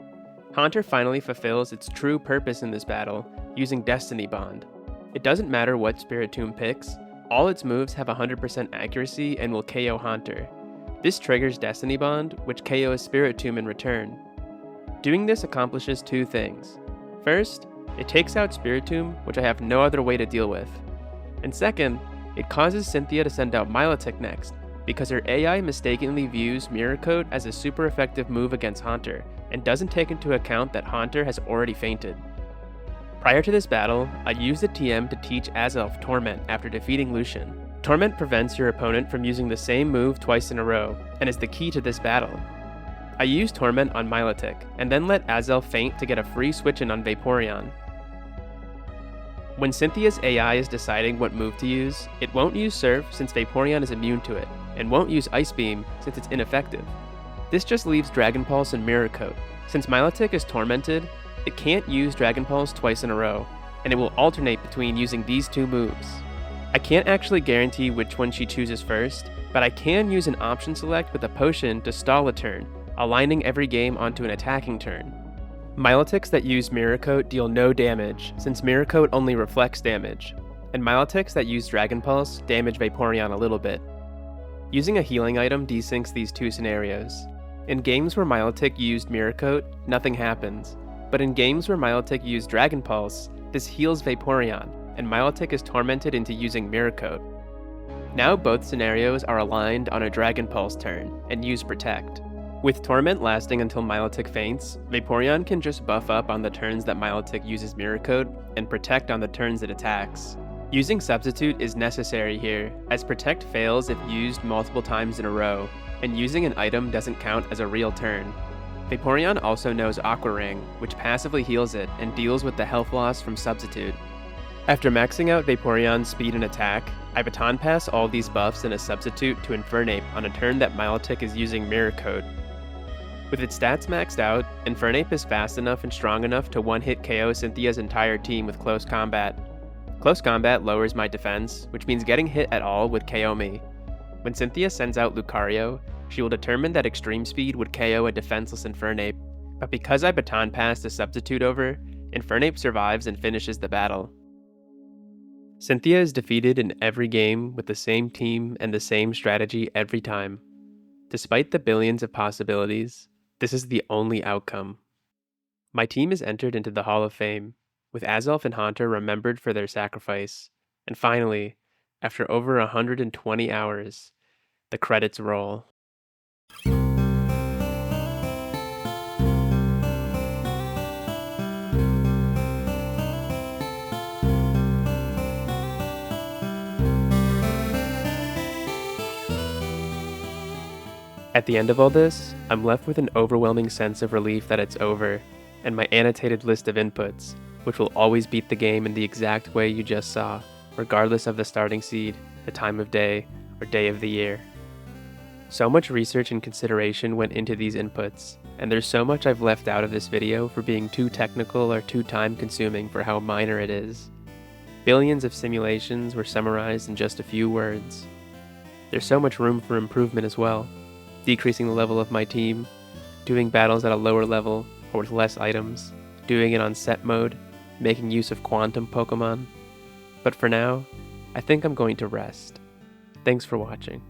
Haunter finally fulfills its true purpose in this battle, using Destiny Bond. It doesn't matter what Spiritomb picks, all its moves have 100% accuracy and will KO Haunter. This triggers Destiny Bond, which KOs Spiritomb in return. Doing this accomplishes two things. First, it takes out Spiritomb, which I have no other way to deal with. And second, it causes Cynthia to send out Milotic next, because her AI mistakenly views Mirror Coat as a super effective move against Haunter, and doesn't take into account that Haunter has already fainted. Prior to this battle, I used the TM to teach Azelf Torment after defeating Lucian. Torment prevents your opponent from using the same move twice in a row, and is the key to this battle. I used Torment on Milotic, and then let Azelf faint to get a free switch-in on Vaporeon. When Cynthia's AI is deciding what move to use, it won't use Surf since Vaporeon is immune to it, and won't use Ice Beam since it's ineffective. This just leaves Dragon Pulse and Mirror Coat. Since Milotic is tormented, it can't use Dragon Pulse twice in a row, and it will alternate between using these two moves. I can't actually guarantee which one she chooses first, but I can use an option select with a potion to stall a turn, aligning every game onto an attacking turn. Milotics that use Mirror Coat deal no damage, since Mirror Coat only reflects damage, and Milotics that use Dragon Pulse damage Vaporeon a little bit. Using a healing item desyncs these two scenarios. In games where Milotic used Mirror Coat, nothing happens, but in games where Milotic used Dragon Pulse, this heals Vaporeon, and Milotic is tormented into using Mirror Coat. Now both scenarios are aligned on a Dragon Pulse turn, and use Protect. With Torment lasting until Milotic faints, Vaporeon can just buff up on the turns that Milotic uses Mirror Coat, and Protect on the turns it attacks. Using Substitute is necessary here, as Protect fails if used multiple times in a row, and using an item doesn't count as a real turn. Vaporeon also knows Aqua Ring, which passively heals it and deals with the health loss from Substitute. After maxing out Vaporeon's speed and attack, I Baton Pass all these buffs in a Substitute to Infernape on a turn that Milotic is using Mirror Coat. With its stats maxed out, Infernape is fast enough and strong enough to one-hit KO Cynthia's entire team with Close Combat. Close Combat lowers my defense, which means getting hit at all would KO me. When Cynthia sends out Lucario, she will determine that Extreme Speed would KO a defenseless Infernape, but because I Baton Passed a Substitute over, Infernape survives and finishes the battle. Cynthia is defeated in every game with the same team and the same strategy every time. Despite the billions of possibilities, this is the only outcome. My team is entered into the Hall of Fame, with Azelf and Haunter remembered for their sacrifice, and finally, after over 120 hours, the credits roll. At the end of all this, I'm left with an overwhelming sense of relief that it's over, and my annotated list of inputs, which will always beat the game in the exact way you just saw, regardless of the starting seed, the time of day, or day of the year. So much research and consideration went into these inputs, and there's so much I've left out of this video for being too technical or too time-consuming for how minor it is. Billions of simulations were summarized in just a few words. There's so much room for improvement as well, decreasing the level of my team, doing battles at a lower level or with less items, doing it on set mode, making use of quantum Pokemon. But for now, I think I'm going to rest. Thanks for watching.